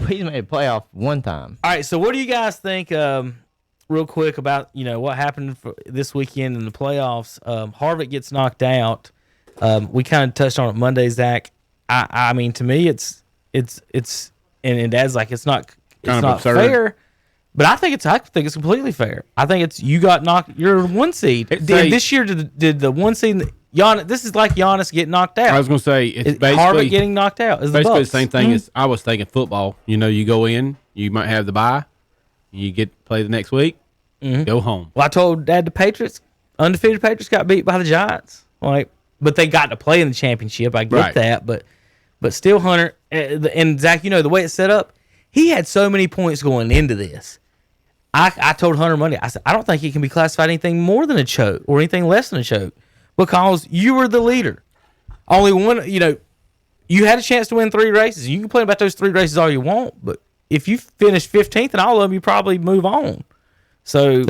he's made a playoff one time. All right, so what do you guys think, real quick, about what happened this weekend in the playoffs? Harvick gets knocked out. We kind of touched on it Monday, Zach. I mean, to me, it's and Dad's like it's not absurd. fair, but I think it's completely fair. I think it's you got knocked. You're 1 seed. This year, did the 1 seed? Giannis, this is like Giannis getting knocked out. I was going to say, it's basically Harvick getting knocked out. Is basically the the same thing as I was thinking football. You go in, you might have the bye, you get to play the next week, go home. Well, I told Dad the undefeated Patriots got beat by the Giants. But they got to play in the championship. I get Right. that, but still, Hunter and Zach, the way it's set up, he had so many points going into this. I told Hunter Monday, I said, I don't think he can be classified anything more than a choke or anything less than a choke because you were the leader. Only one, you had a chance to win 3 races. You can complain about those 3 races all you want, but if you finish 15th in all of them, you probably move on. So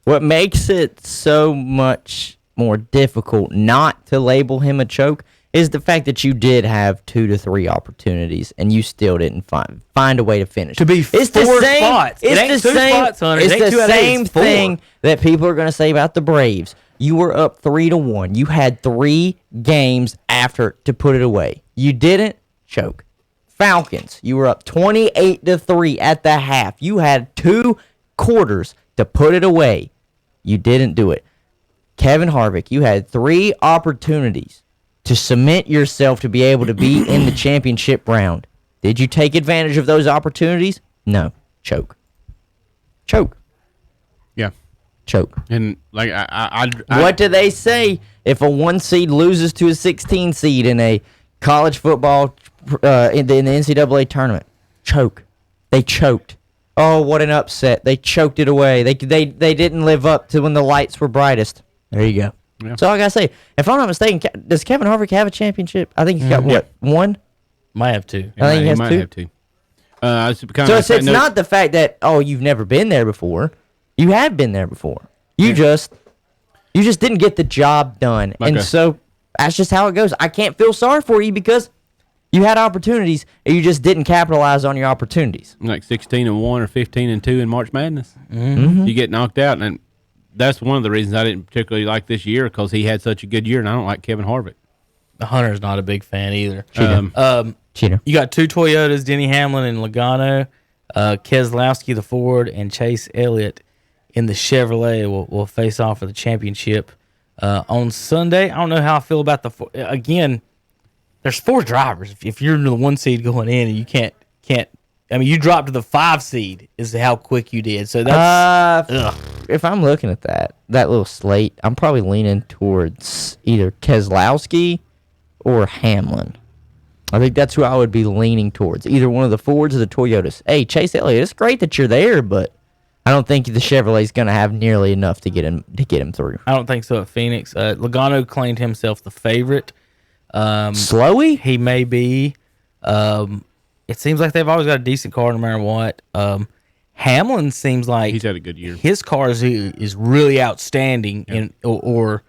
what makes it so much more difficult not to label him a choke is the fact that you did have 2 to 3 opportunities and you still didn't find a way to finish. To be it's the 4 same, spots. It's It ain't the 2 same. spots, Hunter. It It's ain't the 2 out of 8, same it's 4. thing that people are going to say about the Braves. You were up 3-1. You had 3 games after to put it away. You didn't choke. Falcons. You were up 28-3 at the half. You had 2 quarters to put it away. You didn't do it. Kevin Harvick, you had 3 opportunities to cement yourself to be able to be in the championship round. Did you take advantage of those opportunities? No. Choke. Yeah. Choke. And like What do they say if a 1 seed loses to a 16 seed in a college football in the NCAA tournament? Choke. They choked. Oh, what an upset! They choked it away. They didn't live up to when the lights were brightest. There you go. Yeah. So I gotta say, if I'm not mistaken, does Kevin Harvick have a championship? I think he's got what, 1? Might have 2. I think he has might 2. have to. So it's not the fact that you've never been there before. You have been there before. You just didn't get the job done, and so that's just how it goes. I can't feel sorry for you because you had opportunities and you just didn't capitalize on your opportunities. like 16-1 or 15-2 in March Madness. Mm-hmm. You get knocked out, and that's one of the reasons I didn't particularly like this year because he had such a good year, and I don't like Kevin Harvick. Hunter's not a big fan either. Cheater. You got 2 Toyotas, Denny Hamlin and Logano, Keselowski, the Ford, and Chase Elliott in the Chevrolet will face off for the championship on Sunday. I don't know how I feel about again. There's 4 drivers. If you're in the 1 seed going in and you can't. I mean, you dropped to the 5 seed is how quick you did. So that's. If I'm looking at that little slate, I'm probably leaning towards either Keselowski or Hamlin. I think that's who I would be leaning towards. Either one of the Fords or the Toyotas. Hey, Chase Elliott, it's great that you're there, but I don't think the Chevrolet's going to have nearly enough to get him through. I don't think so at Phoenix. Logano claimed himself the favorite. Slowy? He may be. It seems like they've always got a decent car no matter what. Hamlin seems like He's had a good year. His car is really outstanding, and or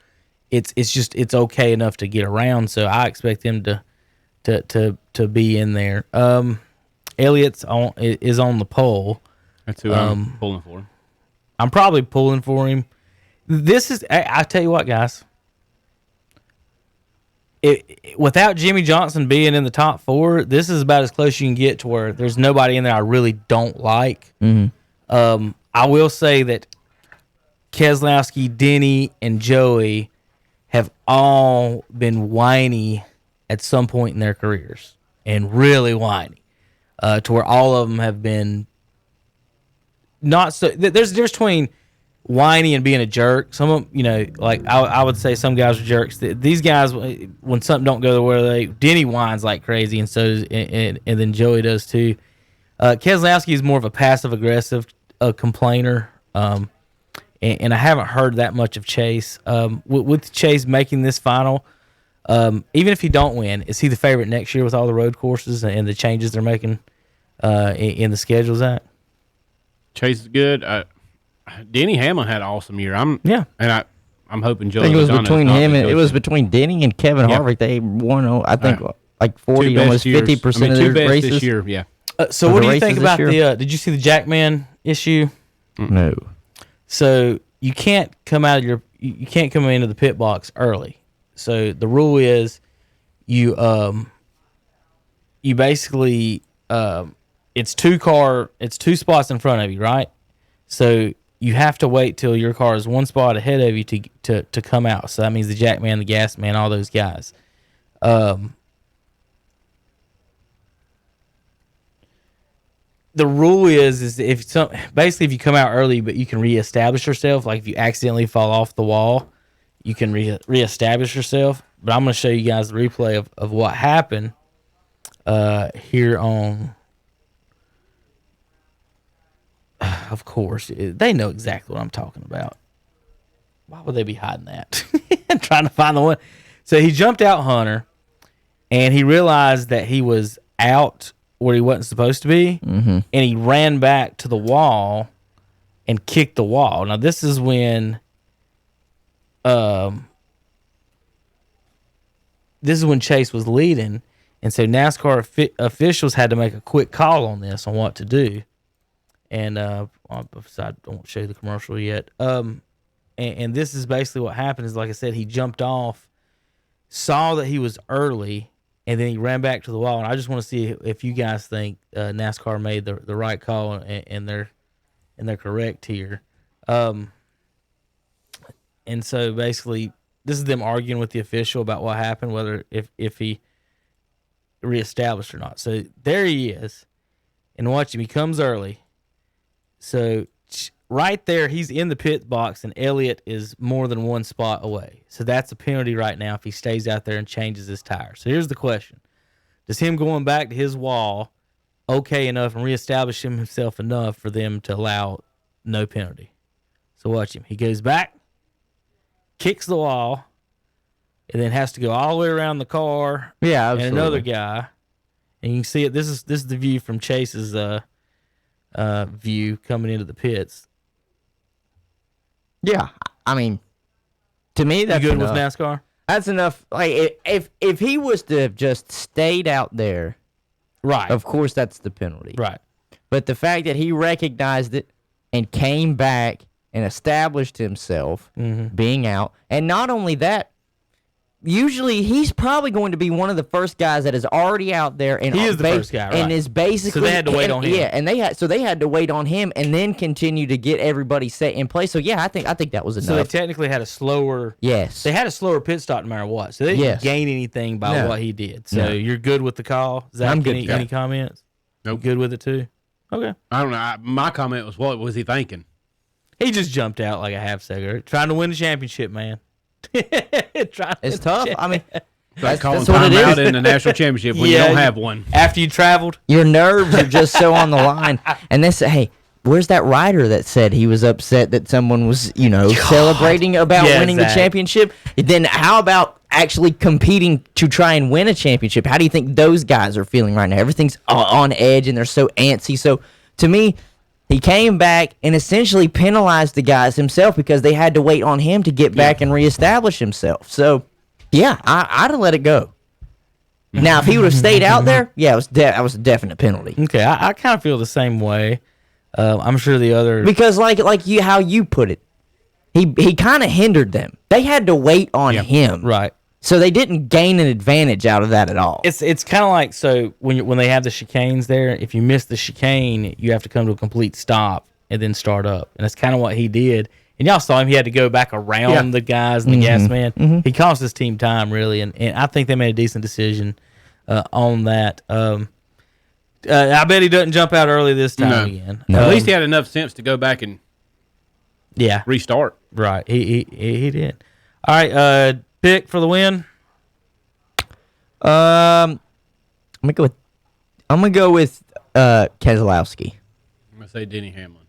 it's okay enough to get around. So I expect him to be in there. Elliott's is on the pole. That's who I'm pulling for. I'm probably pulling for him. This is I tell you what, guys. Without Jimmy Johnson being in the top 4, this is about as close you can get to where there's nobody in there I really don't like. Mm-hmm. I will say that Keselowski, Denny, and Joey have all been whiny at some point in their careers, and really whiny, to where all of them have been not so. There's between whiny and being a jerk. Some of them, like I would say some guys are jerks. These guys, when something don't go the way Denny whines like crazy, and so does, and then Joey does too. Keselowski is more of a passive aggressive complainer, and I haven't heard that much of Chase. With Chase making this final, even if he don't win, is he the favorite next year with all the road courses and the changes they're making in the schedules? That Chase is good. Denny Hamlin had an awesome year. I'm hoping Joey. I think it was Logano's between not him the and it coach. was between Denny and Kevin Yep. Harvick. They won, I think, like 40, Two best almost years. 50% I mean, of two their best races. this year. Yeah. So Of what the do you think races about this year? did you see the Jackman issue? No. So you can't come out of you can't come into the pit box early. So the rule is you basically it's 2 spots in front of you, right? So you have to wait till your car is 1 spot ahead of you to come out. So that means the Jackman, the Gas Man, all those guys. The rule is if basically if you come out early, but you can reestablish yourself. Like if you accidentally fall off the wall, you can reestablish yourself. But I'm going to show you guys the replay of what happened here on. Of course, they know exactly what I'm talking about. Why would they be hiding that? Trying to find the one. So he jumped out Hunter, and he realized that he was out where he wasn't supposed to be, and he ran back to the wall and kicked the wall. Now this is when, Chase was leading, and so NASCAR officials had to make a quick call on this on what to do. And I won't show you the commercial yet. And this is basically what happened. Is like I said, he jumped off, saw that he was early, and then he ran back to the wall. And I just want to see if you guys think NASCAR made the right call and they're correct here. And so basically, this is them arguing with the official about what happened, whether if he reestablished or not. So there he is, and watch him. He comes early. So right there, he's in the pit box, and Elliott is more than one spot away. So that's a penalty right now if he stays out there and changes his tire. So here's the question. Does him going back to his wall okay enough and reestablish himself enough for them to allow no penalty? So watch him. He goes back, kicks the wall, and then has to go all the way around the car. Yeah, and absolutely. another guy. And you can see it. This is the view from Chase's view coming into the pits. Yeah, I mean, to me, that's you good enough. with NASCAR? That's enough. Like, if he was to have just stayed out there, Right. of course that's the penalty. Right. But the fact that he recognized it and came back and established himself being out, and not only that, usually he's probably going to be one of the first guys that is already out there, and He is the first guy, right. and is basically. So they had to wait on him. Yeah, and they had to wait on him, and then continue to get everybody set in place. So yeah, I think that was enough. So they technically had a slower. Yes. They had a slower pit stop no matter what. So they didn't Yes. gain anything by No. what he did. So No. you're good with the call? Zach, I'm good. Any comments? Nope. Good with it too? Okay. I don't know. My comment was, what was he thinking? He just jumped out like a half second. Trying to win the championship, man. It's tough. I mean, Like calling that's what it timeout is. in the national championship when you Yeah, don't have one. After you traveled? Your nerves are just so on the line. And this, hey, where's that writer that said he was upset that someone was, celebrating about Yeah, winning Zach. the championship? Then how about actually competing to try and win a championship? How do you think those guys are feeling right now? Everything's on edge and they're so antsy. So to me, he came back and essentially penalized the guys himself because they had to wait on him to get back and reestablish himself. So, yeah, I'd have let it go. Now, if he would have stayed out there, yeah, that was a definite penalty. Okay, I kind of feel the same way. I'm sure the other. Because how you put it, he kind of hindered them. They had to wait on him, Right. so they didn't gain an advantage out of that at all. It's kind of like, so when they have the chicanes there, if you miss the chicane, you have to come to a complete stop and then start up. And that's kind of what he did. And y'all saw him. He had to go back around the guys and the gas man. He cost his team time, really. And I think they made a decent decision on that. I bet he doesn't jump out early this time again. At least he had enough sense to go back and restart. Right. He did. All right. Pick for the win. I'm gonna go with Keselowski. I'm gonna say Denny Hamlin.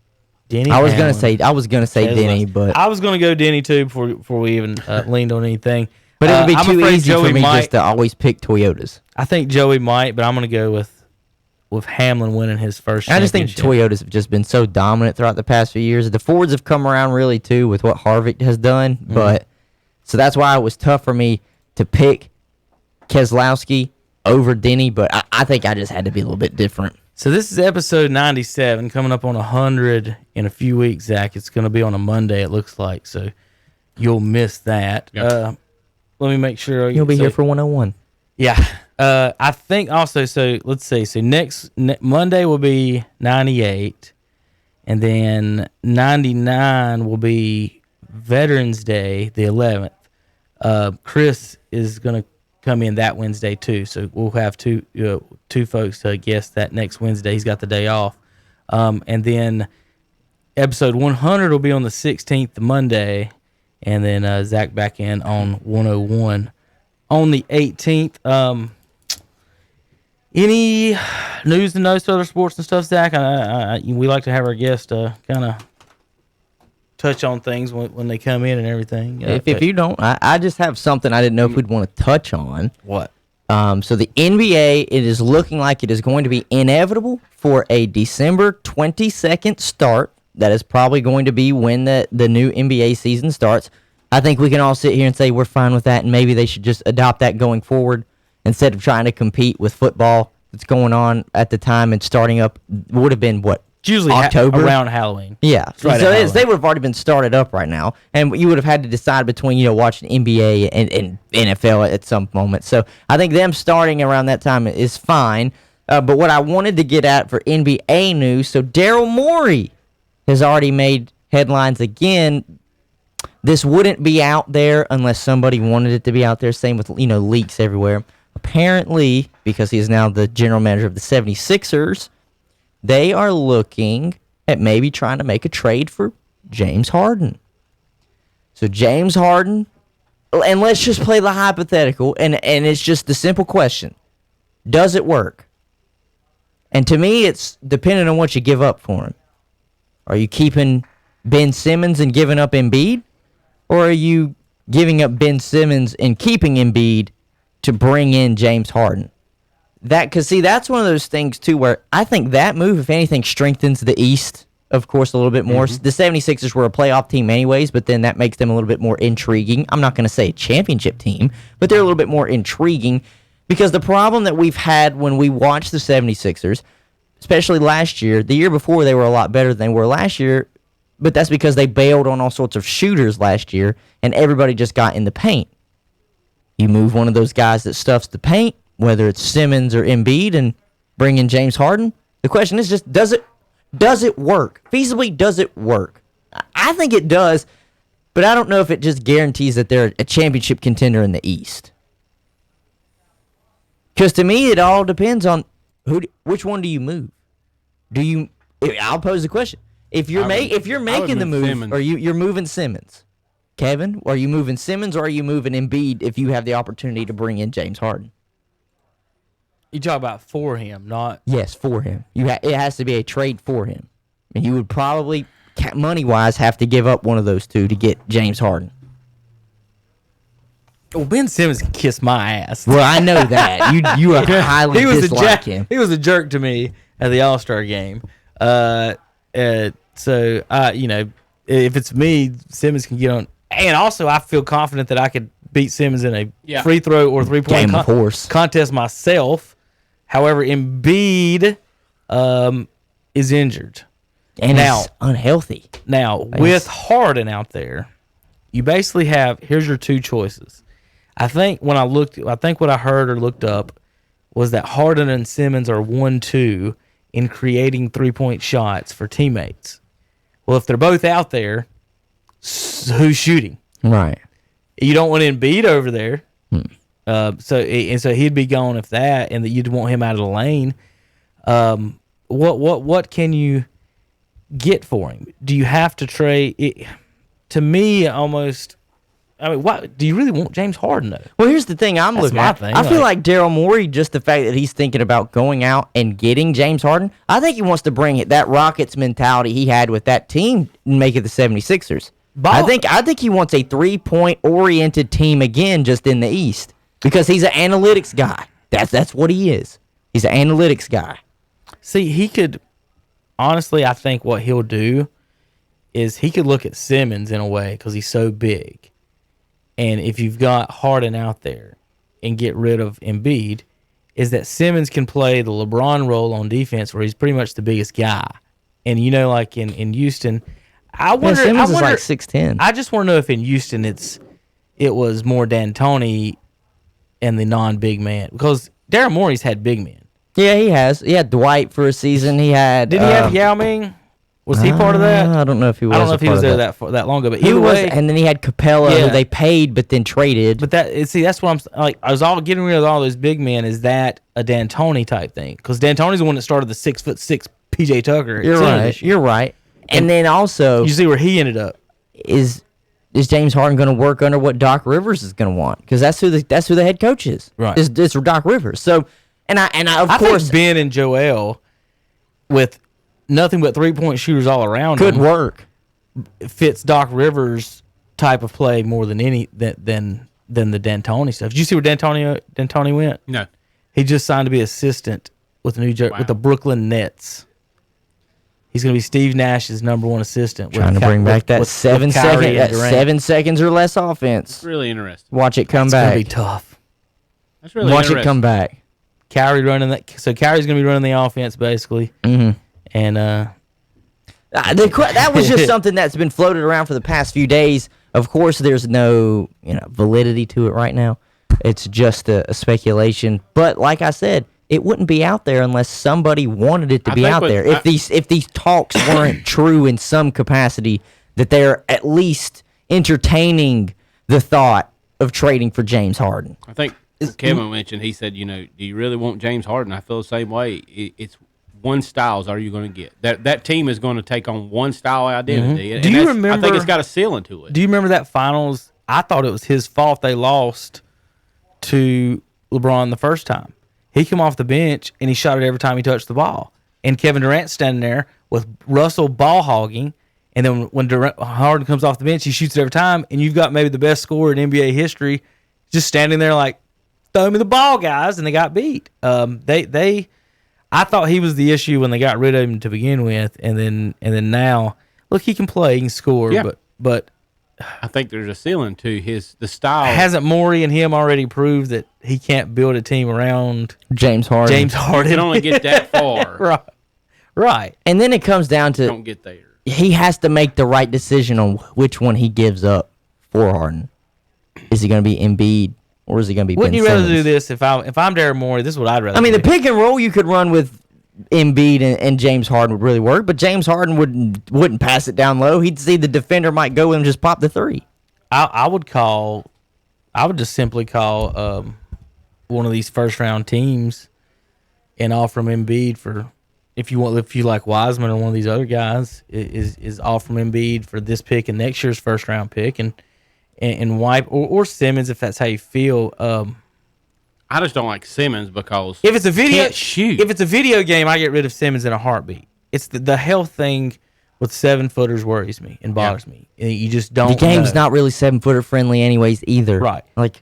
Denny. I was Hamlin. gonna say Denny, but I was gonna go Denny too before we even leaned on anything. it would be I'm too afraid easy Joey for me might. just to always pick Toyotas. I think Joey might, but I'm gonna go with Hamlin winning his first. I just think championship. Toyotas have just been so dominant throughout the past few years. The Fords have come around really too with what Harvick has done, but so that's why it was tough for me to pick Keselowski over Denny. But I think I just had to be a little bit different. So this is episode 97, coming up on 100 in a few weeks, Zach. It's going to be on a Monday, it looks like, so you'll miss that. Yep. Let me make sure. You'll be here for 101. Yeah. I think also, so let's see. So next Monday will be 98, and then 99 will be Veterans Day, the 11th. Chris is going to come in that Wednesday too, so we'll have two folks to guess that next Wednesday. He's got the day off, and then episode 100 will be on the 16th, the Monday, and then Zach back in on 101 on the 18th. Any news and notes to other sports and stuff, Zach? We like to have our guests kind of touch on things when they come in and everything. If you don't, I just have something I didn't know if we'd want to touch on. What? So the NBA, it is looking like it is going to be inevitable for a December 22nd start. That is probably going to be when the new NBA season starts. I think we can all sit here and say we're fine with that, and maybe they should just adopt that going forward instead of trying to compete with football that's going on at the time and starting up would have been, It's usually October. around Halloween. Yeah, It's right so at they Halloween. would have already been started up right now, and you would have had to decide between watching NBA and NFL at some moment. So I think them starting around that time is fine. But what I wanted to get at for NBA news, so Daryl Morey has already made headlines again. This wouldn't be out there unless somebody wanted it to be out there. Same with leaks everywhere. Apparently, because he is now the general manager of the 76ers, they are looking at maybe trying to make a trade for James Harden. So James Harden, and let's just play the hypothetical, and it's just the simple question. Does it work? And to me, it's dependent on what you give up for him. Are you keeping Ben Simmons and giving up Embiid? Or are you giving up Ben Simmons and keeping Embiid to bring in James Harden? Because that's one of those things, too, where I think that move, if anything, strengthens the East, of course, a little bit more. The 76ers were a playoff team anyways, but then that makes them a little bit more intriguing. I'm not going to say a championship team, but they're a little bit more intriguing because the problem that we've had when we watch the 76ers, especially last year, the year before they were a lot better than they were last year, but that's because they bailed on all sorts of shooters last year, and everybody just got in the paint. You move one of those guys that stuffs the paint, whether it's Simmons or Embiid, and bring in James Harden. The question is just, does it work? Feasibly, does it work? I think it does, but I don't know if it just guarantees that they're a championship contender in the East. Because to me, it all depends on which one do you move. I'll pose the question. If you're making the move, Simmons. or you're moving Simmons, Kevin, are you moving Simmons or are you moving Embiid if you have the opportunity to bring in James Harden? You talk about for him, not Yes, for him. It has to be a trade for him, and you would probably money wise have to give up one of those two to get James Harden. well, Ben Simmons can kiss my ass. Well, I know that you are highly dislike him. He was a jerk to me at the All-Star game. So if it's me, Simmons can get on. And also, I feel confident that I could beat Simmons in a free throw or 3-point Game of horse. contest myself. However, Embiid is injured. And Now- it's unhealthy. Now, with Harden out there, you basically have, here's your two choices. I think what I heard or looked up was that Harden and Simmons are 1-2 in creating 3-point shots for teammates. Well, if they're both out there, who's shooting? Right. You don't want Embiid over there. So he'd be gone if that, and that you'd want him out of the lane. What can you get for him? Do you have to trade it? To me, almost. I mean, what do you really want James Harden though? Well, here's the thing I'm looking my at. thing, I feel like- like Daryl Morey, just the fact that he's thinking about going out and getting James Harden, I think he wants to bring that Rockets mentality he had with that team and make it the 76ers. I think he wants a 3-point oriented team again just in the East because he's an analytics guy. That's what he is. He's an analytics guy. See, he could honestly. I think what he'll do is he could look at Simmons in a way because he's so big. And if you've got Harden out there and get rid of Embiid, is that Simmons can play the LeBron role on defense where he's pretty much the biggest guy. And, like in Houston, I wonder. Simmons I wonder, is like 6'10". I just want to know if in Houston it was more D'Antoni and the non-big man. Because Daryl Morey's had big men. Yeah, he has. He had Dwight for a season. He had. Did he have Yao Ming? Was he part of that? I don't know if he was. I don't know if he was there that long ago, but either way, and then he had Capella, Yeah. who they paid but then traded. But that's what I'm like. I was all getting rid of all those big men. Is that a D'Antoni type thing? Because D'Antoni's the one that started the 6'6" PJ Tucker. You're center right. this year. You're right. And then also, You see where he ended up. is James Harden going to work under what Doc Rivers is going to want? Because that's who the head coach is. Right. It's Doc Rivers. So, and I of I course think Ben and Joel, with nothing but 3-point shooters all around could him, work. fits Doc Rivers' type of play more than than the D'Antoni stuff. Did you see where D'Antoni went? No. He just signed to be assistant with with the Brooklyn Nets. He's going to be Steve Nash's #1 assistant. Trying to bring back that 7 second, that 7 seconds or less offense. It's really interesting. Watch it come It's going back. to be tough. That's really Watch interesting. it come back. Kyrie running that. So Kyrie's going to be running the offense basically, Mm-hmm. and That was just something that's been floated around for the past few days. Of course, there's no validity to it right now. It's just a speculation. But like I said, it wouldn't be out there unless somebody wanted it to be out there. If these talks weren't true in some capacity, that they're at least entertaining the thought of trading for James Harden. I think Kevin mentioned, he said, do you really want James Harden? I feel the same way. It's one styles are you going to get. That team is going to take on one style identity. Mm-hmm. Do you remember? I think it's got a ceiling to it. Do you remember that finals? I thought it was his fault they lost to LeBron the first time. He came off the bench and he shot it every time he touched the ball. And Kevin Durant's standing there with Russell ball hogging. And then when Harden comes off the bench, he shoots it every time. And you've got maybe the best scorer in NBA history just standing there like, throw me the ball, guys. And they got beat. I thought he was the issue when they got rid of him to begin with. And then now, look, he can play, he can score. Yeah. But I think there's a ceiling to the style. Hasn't Morey and him already proved that he can't build a team around James Harden? You can only get that far. Right. And then it comes down to Don't get there. he has to make the right decision on which one he gives up for Harden. Is he going to be Embiid or is he going to be Wouldn't Ben you rather Simmons? do this if I'm Daryl Morey? This is what I'd rather. I mean, do. the pick and roll you could run with Embiid and James Harden would really work, but James Harden wouldn't pass it down low. He'd see the defender might go and just pop the three. I would just simply call one of these first round teams and offer him Embiid for if you like Wiseman or one of these other guys is offer him Embiid for this pick and next year's first round pick and wipe or Simmons if that's how you feel. I just don't like Simmons because If it's a video can't shoot. If it's a video game, I get rid of Simmons in a heartbeat. It's the health thing with 7-footers worries me and bothers me. And you just don't. The game's know. not really 7-footer friendly, anyways, either. Right. Like,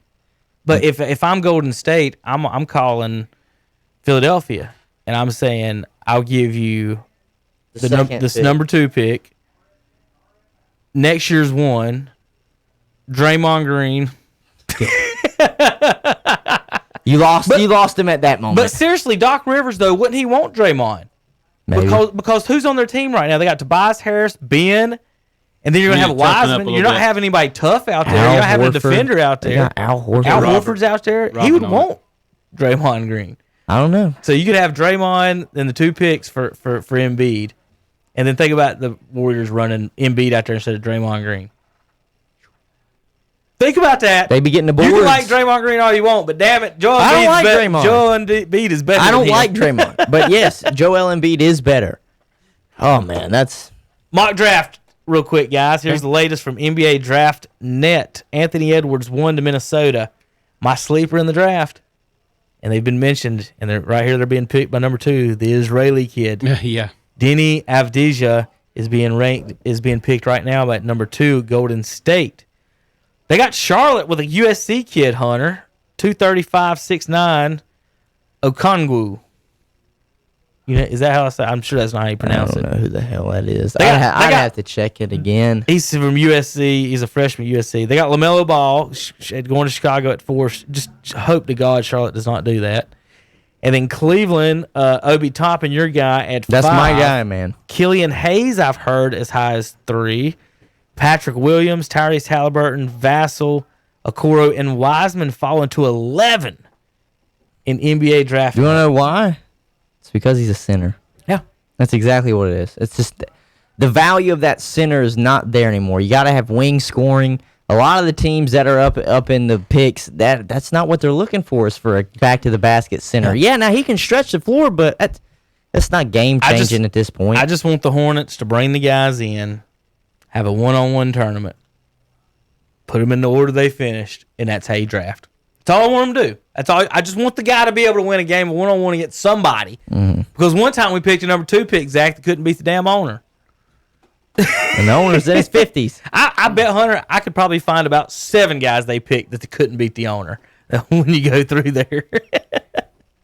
But if I'm Golden State, I'm calling Philadelphia and I'm saying I'll give you this number 2 pick. Next year's one, Draymond Green. you lost him at that moment. But seriously, Doc Rivers though, wouldn't he want Draymond? Maybe. Because who's on their team right now? They got Tobias Harris, Ben, and then you're gonna have Wiseman. You're not having anybody tough out there. You're not having a defender out there. Yeah, Al Horford. Al Horford's out there. He would want Draymond Green. I don't know. So you could have Draymond and the 2 picks for Embiid, and then think about the Warriors running Embiid out there instead of Draymond Green. Think about that. They be getting the boards. You can like Draymond Green all you want, but damn it, Joel Embiid is better. I than don't him. like Draymond, but yes, Joel Embiid is better. Oh man, that's mock draft real quick, guys. Here's the latest from NBA Draft Net. Anthony Edwards 1 to Minnesota. My sleeper in the draft. And they've been mentioned, and they're right here. They're being picked by number 2, the Israeli kid. Yeah. Denny Avdija is being picked right now by number 2, Golden State. They got Charlotte with a USC kid, Hunter, 235, 6'9", Okongwu. Is that how I say? I'm sure that's not how you pronounce it. I don't know who the hell that is. I'd I'd have to check it again. He's from USC. He's a freshman at USC. They got LaMelo Ball going to Chicago at 4. Just hope to God Charlotte does not do that. And then Cleveland, Obi Toppin, your guy at 5. That's my guy, man. Killian Hayes, I've heard, as high as 3. Patrick Williams, Tyrese Halliburton, Vassell, Okoro, and Wiseman falling to 11 in NBA draft. You want to know why? It's because he's a center. Yeah. That's exactly what it is. It's just the value of that center is not there anymore. You got to have wing scoring. A lot of the teams that are up in the picks, that's not what they're looking for, is for a back to the basket center. Yeah, now he can stretch the floor, but that's not game changing at this point. I just want the Hornets to bring the guys in, have a one-on-one tournament, put them in the order they finished, and that's how you draft. That's all I want them to do. That's all. I just want the guy to be able to win a game of one-on-one against somebody. Mm-hmm. Because one time we picked a number 2 pick, Zach, that couldn't beat the damn owner. And the owner's in his 50s. I bet, Hunter, I could probably find about 7 guys they picked that they couldn't beat the owner when you go through there.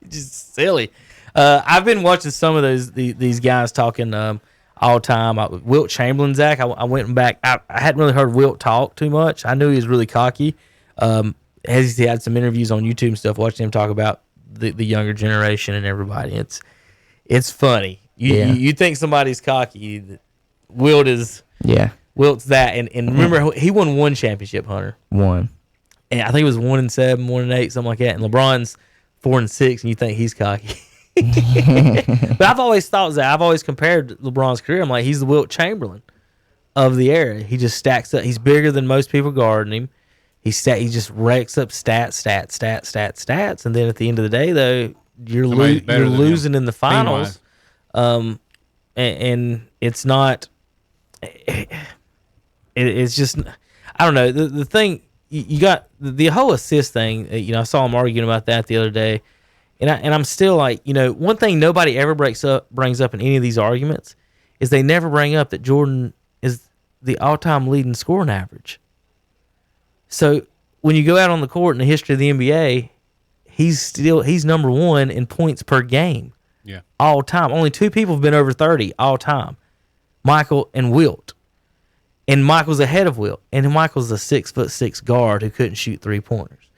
Just silly. I've been watching some of these guys talking all time. Wilt Chamberlain, Zach, I went back. I hadn't really heard Wilt talk too much. I knew he was really cocky. He had some interviews on YouTube and stuff, watching him talk about the younger generation and everybody. It's funny. You think somebody's cocky. Wilt is Yeah, Wilt's that, and remember he won one championship, Hunter, one. and I think it was 1-7, 1-8, something like that. And LeBron's 4-6, and you think he's cocky. But I've always thought that. I've always compared LeBron's career. I'm like, he's the Wilt Chamberlain of the era. He just stacks up. He's bigger than most people guarding him. He just racks up stats, and then at the end of the day, though, you're losing in the finals. And it's not. It's just, I don't know. The thing you got the whole assist thing. I saw him arguing about that the other day, and I'm still like, one thing nobody ever brings up in any of these arguments is they never bring up that Jordan is the all-time leading scoring average. So when you go out on the court in the history of the NBA, he's number one in points per game. Yeah. All time. Only two people have been over 30 all time. Michael and Wilt. And Michael's ahead of Wilt. And Michael's a 6'6" guard who couldn't shoot 3-pointers.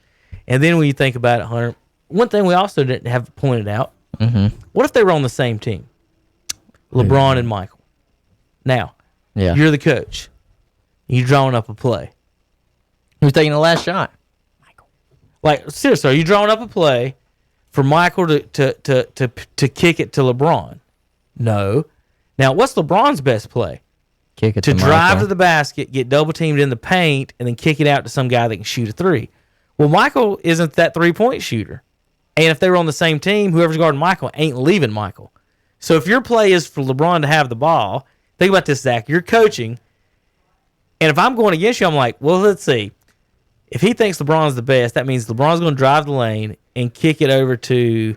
And then when you think about it, Hunter, one thing we also didn't have pointed out, what if they were on the same team? LeBron and Michael. Now, you're the coach. You're drawing up a play. Who's taking the last shot? Michael. Like, seriously, are you drawing up a play for Michael to kick it to LeBron? No. Now, what's LeBron's best play? Kick it to drive Michael. to the basket, get double teamed in the paint, and then kick it out to some guy that can shoot a three. Well, Michael isn't that 3-point shooter. And if they were on the same team, whoever's guarding Michael ain't leaving Michael. So if your play is for LeBron to have the ball, think about this, Zach. You're coaching, and if I'm going against you, I'm like, well, let's see. If he thinks LeBron's the best, that means LeBron's going to drive the lane and kick it over to,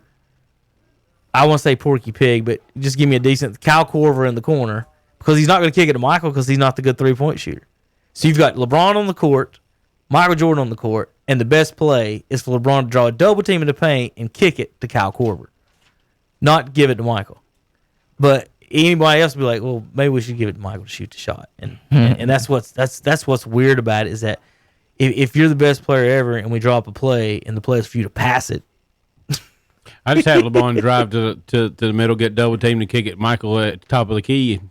I want to say Porky Pig, but just give me a decent Kyle Korver in the corner, because he's not going to kick it to Michael because he's not the good 3-point shooter. So you've got LeBron on the court, Michael Jordan on the court, and the best play is for LeBron to draw a double team in the paint and kick it to Kyle Korver, not give it to Michael. But anybody else would be like, well, maybe we should give it to Michael to shoot the shot. And that's what's weird about it, is that if you're the best player ever and we draw up a play and the play is for you to pass it. I just had LeBron drive to the middle, get double teamed, and kick it Michael at the top of the key.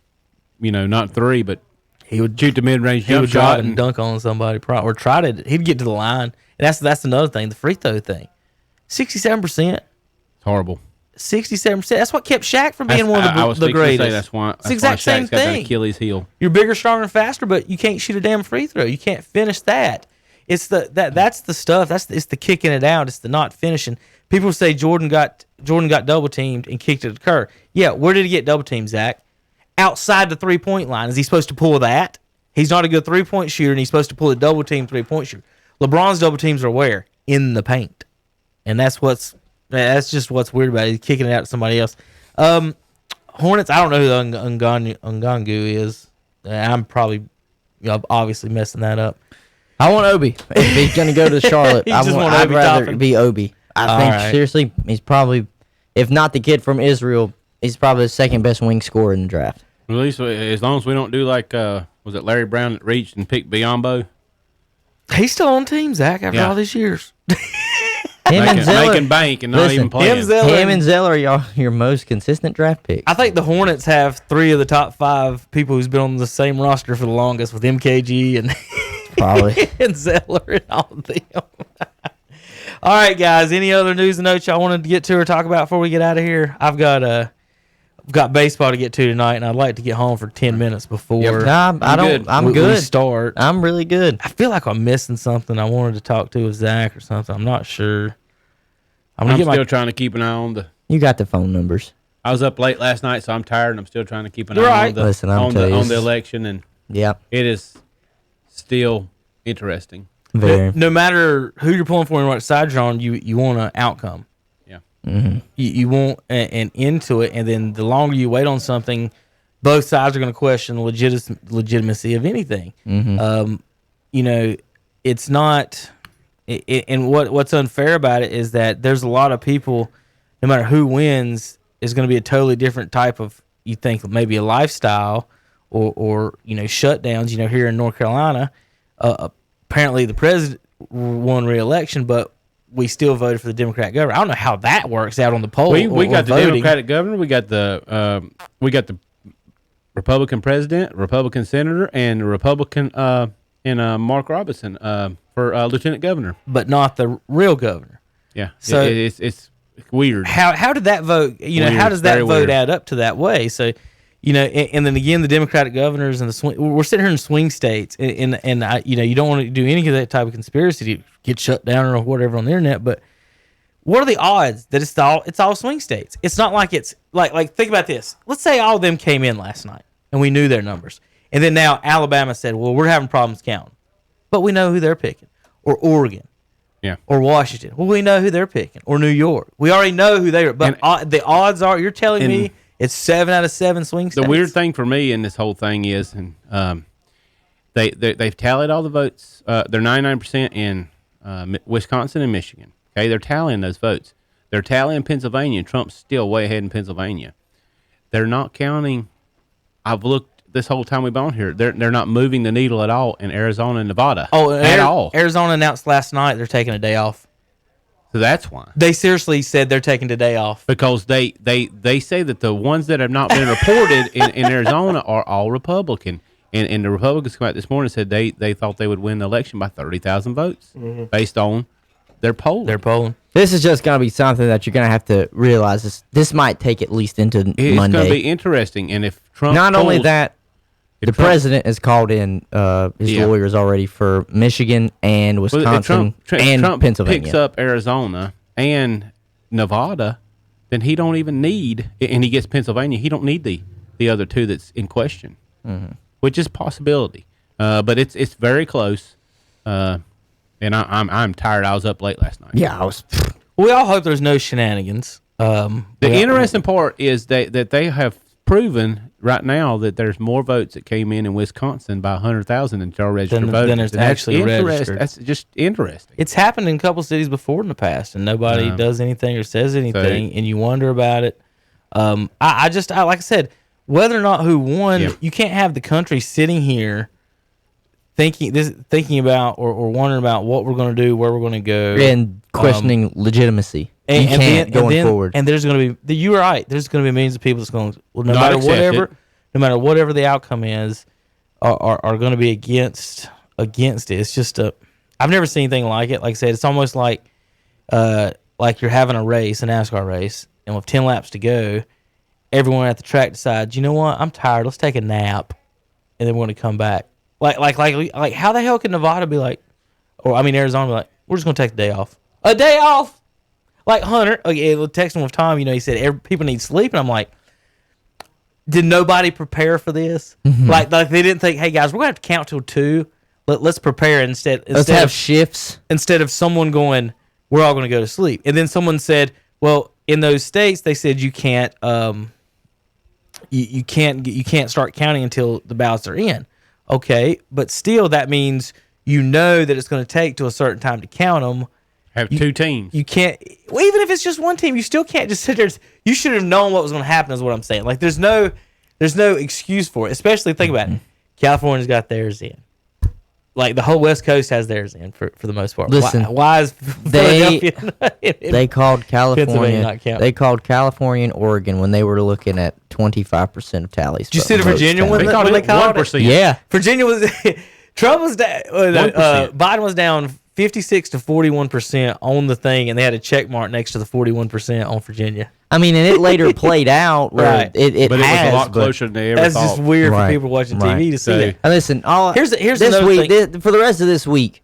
Not three, but he would shoot the mid-range jump drop shot and dunk on somebody, or try to. He'd get to the line, and that's another thing. The free throw thing, 67%. It's horrible. 67%. That's what kept Shaq from being one of the greatest. Say that's why. It's the exact same got that thing. Achilles heel. You're bigger, stronger, and faster, but you can't shoot a damn free throw. You can't finish that. It's that's the stuff. It's the kicking it out. It's the not finishing. People say Jordan got double teamed and kicked it to Kerr. Yeah, where did he get double teamed, Zach? Outside the 3-point line. Is he supposed to pull that? He's not a good 3-point shooter, and he's supposed to pull a double team 3-point shooter. LeBron's double teams are where? In the paint. And that's just what's weird about it. He's kicking it out to somebody else. Hornets, I don't know who the Ngannou is. I'm probably obviously messing that up. I want Obi. If he's going to go to Charlotte, I'd rather it be Obi. I think, seriously, he's probably, if not the kid from Israel, he's probably the second best wing scorer in the draft. At least as long as we don't do like, was it Larry Brown that reached and picked Biombo? He's still on team, Zach, after all these years. Making bank and not even playing. Him and Zeller are your most consistent draft picks. I think the Hornets have 3 of the top 5 people who's been on the same roster for the longest, with MKG and probably and Zeller and all of them. All right, guys. Any other news and notes y'all wanted to get to or talk about before we get out of here? I've got baseball to get to tonight, and I'd like to get home for 10 minutes before. I'm good. We start. I'm really good. I feel like I'm missing something. I wanted to talk to with Zach or something. I'm not sure. I'm still trying to keep an eye on the. You got the phone numbers. I was up late last night, so I'm tired, and I'm still trying to keep an eye on the election, and it is still interesting. No matter who you're pulling for and what side you're on, you want an outcome. Yeah. Mm-hmm. You want an end to it, and then the longer you wait on something, both sides are going to question the legitimacy of anything. Mm-hmm. It's not. And what's unfair about it is that there's a lot of people, no matter who wins, is going to be a totally different type of, you think, maybe a lifestyle or shutdowns. Here in North Carolina, apparently the president won re-election, but we still voted for the Democrat governor. I don't know how that works out on the poll. We got the Democratic governor. We got the Republican president, Republican senator, and a Republican Mark Robinson for lieutenant governor. but not the real governor. Yeah, So- it's weird. How did that vote? How Weird, does that very vote weird. add up to that way? So, and then again, the Democratic governors and the swing. We're sitting here in swing states, and I, you don't want to do any of that type of conspiracy to get shut down or whatever on the internet. But what are the odds that it's all swing states? It's not like it's like think about this. Let's say all of them came in last night and we knew their numbers, and then now Alabama said, "Well, we're having problems counting," but we know who they're picking, or Oregon. Yeah. Or Washington. Well, we know who they're picking. Or New York. We already know who they are. But the odds are, you're telling me it's 7 out of 7 swing states? The weird thing for me in this whole thing is, and they've tallied all the votes. They're 99% in Wisconsin and Michigan. Okay, they're tallying those votes. They're tallying Pennsylvania, and Trump's still way ahead in Pennsylvania. They're not counting. I've looked this whole time we've been on here. They're not moving the needle at all in Arizona and Nevada. At all. Arizona announced last night they're taking a day off. So that's why. They seriously said they're taking the day off. Because they say that the ones that have not been reported in Arizona are all Republican. And the Republicans come out this morning and said they thought they would win the election by 30,000 votes based on their polling. They're polling. This is just going to be something that you're going to have to realize. This might take at least into It's Monday. going to be interesting. And if Trump Not only pulls- that, if the Trump- president has called in his Yeah. lawyers already for Michigan and Well, if Wisconsin and Trump Pennsylvania. picks up Arizona and Nevada, then he don't even need, and he gets Pennsylvania, he don't need the other two that's in question, which is a possibility. But it's very close. And I'm tired. I was up late last night. Yeah, I was. We all hope there's no shenanigans. The interesting part is that they have proven right now that there's more votes that came in Wisconsin by 100,000 than are registered Than voters. there's And that's actually registered. That's just interesting. It's happened in a couple cities before in the past, and nobody does anything or says anything, and you wonder about it. I like I said, whether or not who won, Yeah. you can't have the country sitting here thinking about or wondering about what we're going to do, where we're going to go, And questioning legitimacy. You can't going forward. And there's going to be you're right. There's going to be millions of people that's going. Well, no Not matter accept it. no matter whatever the outcome is, are going to be against it. It's just I've never seen anything like it. Like I said, it's almost like you're having a race, a NASCAR race, and with 10 laps to go, everyone at the track decides, you know what, I'm tired. Let's take a nap, and then we're going to come back. Like how the hell can Nevada be like, or I mean Arizona be like, we're just going to take a day off. A day off. Like Hunter, texting with Tom, he said people need sleep, and I'm like, did nobody prepare for this? Like they didn't think, hey guys, we're gonna have to count till 2. Let's prepare instead. Let's have shifts. Instead of someone going, we're all gonna go to sleep, and then someone said, well, in those states, they said you can't you can't start counting until the ballots are in. Okay, but still, that means that it's going to take to a certain time to count them. Have two teams. You can't, well, even if it's just one team, you still can't just sit there. You should have known what was going to happen, is what I'm saying. Like, there's no excuse for it. Especially, think about it. California's got theirs in. Like, the whole West Coast has theirs in for the most part. Listen, why is Philadelphia? They called Pennsylvania California. not counting. They called California and Oregon when they were looking at 25% of tallies. Did you see the Virginia one? They When called they it called it? 1%. Yeah. Virginia was Trump was down. 1%. Biden was down 56 to 41% on the thing, and they had a check mark next to the 41% on Virginia. I mean, and it later played out where Right. it But it has, was a lot but- closer than they ever That's thought. just weird Right, for people watching right. TV to see So- that. And listen, Here's this another week thing. for the rest of this week,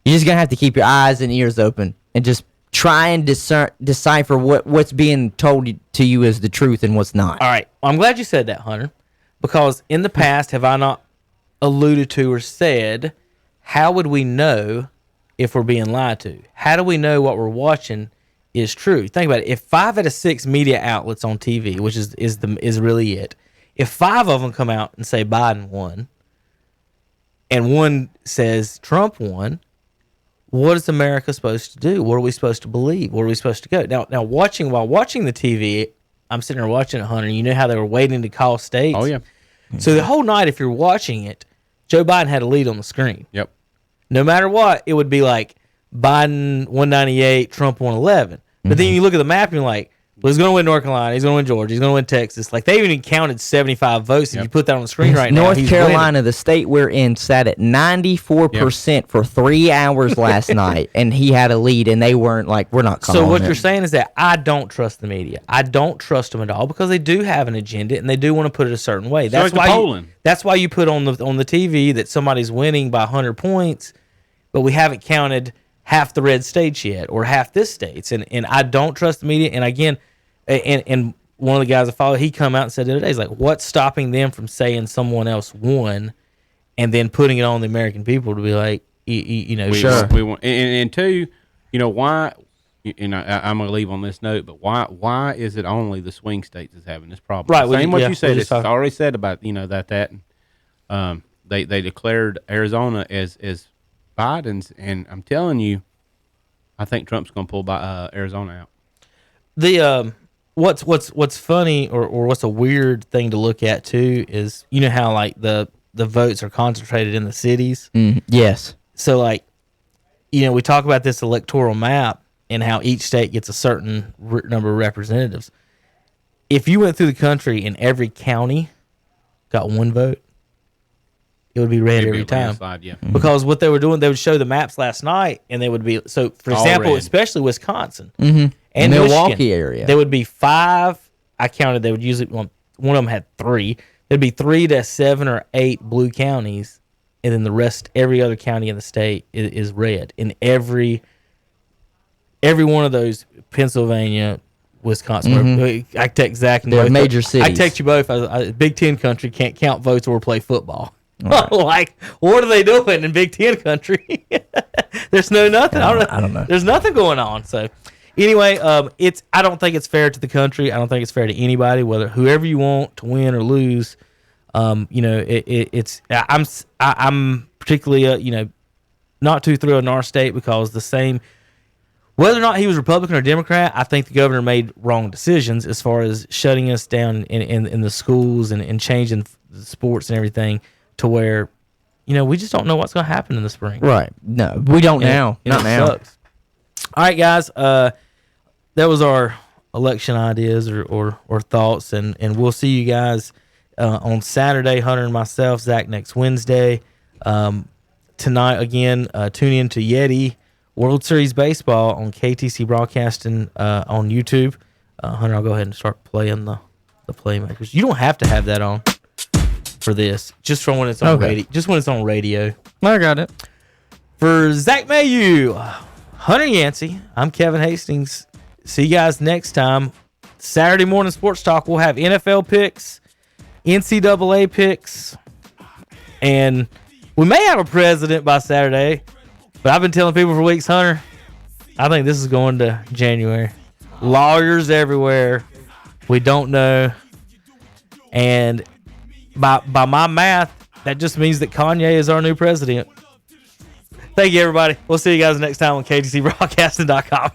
you're just gonna have to keep your eyes and ears open and just try and decipher what's being told to you as the truth and what's not. All right. Well, I'm glad you said that, Hunter, because in the past, have I not alluded to or said, how would we know if we're being lied to? How do we know what we're watching is true? Think about it. If 5 out of 6 media outlets on TV, which is really it, if 5 of them come out and say Biden won, and one says Trump won, what is America supposed to do? What are we supposed to believe? Where are we supposed to go? Now, while watching the TV, I'm sitting there watching it, Hunter. You know how they were waiting to call states? Oh, yeah. So the whole night, if you're watching it, Joe Biden had a lead on the screen. Yep. No matter what, it would be like Biden 198, Trump 111. But then you look at the map and you're like, Well, he's going to win North Carolina. He's going to win Georgia. He's going to win Texas. Like, they even counted 75 votes. If you put that on the screen right now, North he's Carolina, winning. the state we're in, sat at 94% for 3 hours last night, and he had a lead, and they weren't like, we're not calling So what it. you're saying is that I don't trust the media. I don't trust them at all because they do have an agenda and they do want to put it a certain way. So it's the polling. That's why you put on the TV that somebody's winning by 100 points, but we haven't counted half the red states yet or half this states. And I don't trust the media. And again, and one of the guys I follow, he come out and said the other day, he's like, what's stopping them from saying someone else won and then putting it on the American people to be like, you know, Sure. We want, and two, you know, why, and I'm going to leave on this note, but why is it only the swing states that's having this problem? Right, Same what you said. we're It's just talking- already said about, you know, that they declared Arizona as Biden's, and I'm telling you, I think Trump's going to pull Arizona out. The what's funny or what's a weird thing to look at too is, you know how like the votes are concentrated in the cities. Yes. So like, you know, we talk about this electoral map and how each state gets a certain number of representatives. If you went through the country and every county got one vote, it would be red It'd be every a time. landslide, yeah. Because what they were doing, they would show the maps last night, and they would be so. For All example, red. especially Wisconsin Mm-hmm. and Milwaukee Michigan, area. there would be 5. I counted. They would usually one of them had 3. There'd be 3 to 7 or 8 blue counties, and then the rest, every other county in the state is red. In every one of those, Pennsylvania, Wisconsin. I text Zach and They're both- major I cities. text you both. Big Ten country can't count votes or play football. Like, what are they doing in Big Ten country? There's nothing. I don't know. There's nothing going on. So, anyway, I don't think it's fair to the country. I don't think it's fair to anybody, whoever you want to win or lose. You know, I'm particularly you know, not too thrilled in our state because the same. Whether or not he was Republican or Democrat, I think the governor made wrong decisions as far as shutting us down in the schools and changing the sports and everything to where, you know, we just don't know what's going to happen in the spring. Right. No, we don't now. And Not it now. sucks. All right, guys. That was our election ideas or thoughts, and we'll see you guys on Saturday. Hunter and myself, Zach next Wednesday. Tonight again, tune in to Yeti World Series Baseball on KTC Broadcasting on YouTube. Hunter, I'll go ahead and start playing the playmakers. You don't have to have that on for this. Just for when it's on radio. Just when it's on radio. I got it. For Zach Mayu, Hunter Yancey, I'm Kevin Hastings. See you guys next time. Saturday morning sports talk. We'll have NFL picks, NCAA picks, and we may have a president by Saturday. But I've been telling people for weeks, Hunter, I think this is going to January. Lawyers everywhere. We don't know. And by my math, that just means that Kanye is our new president. Thank you, everybody. We'll see you guys next time on KTCBroadcasting.com.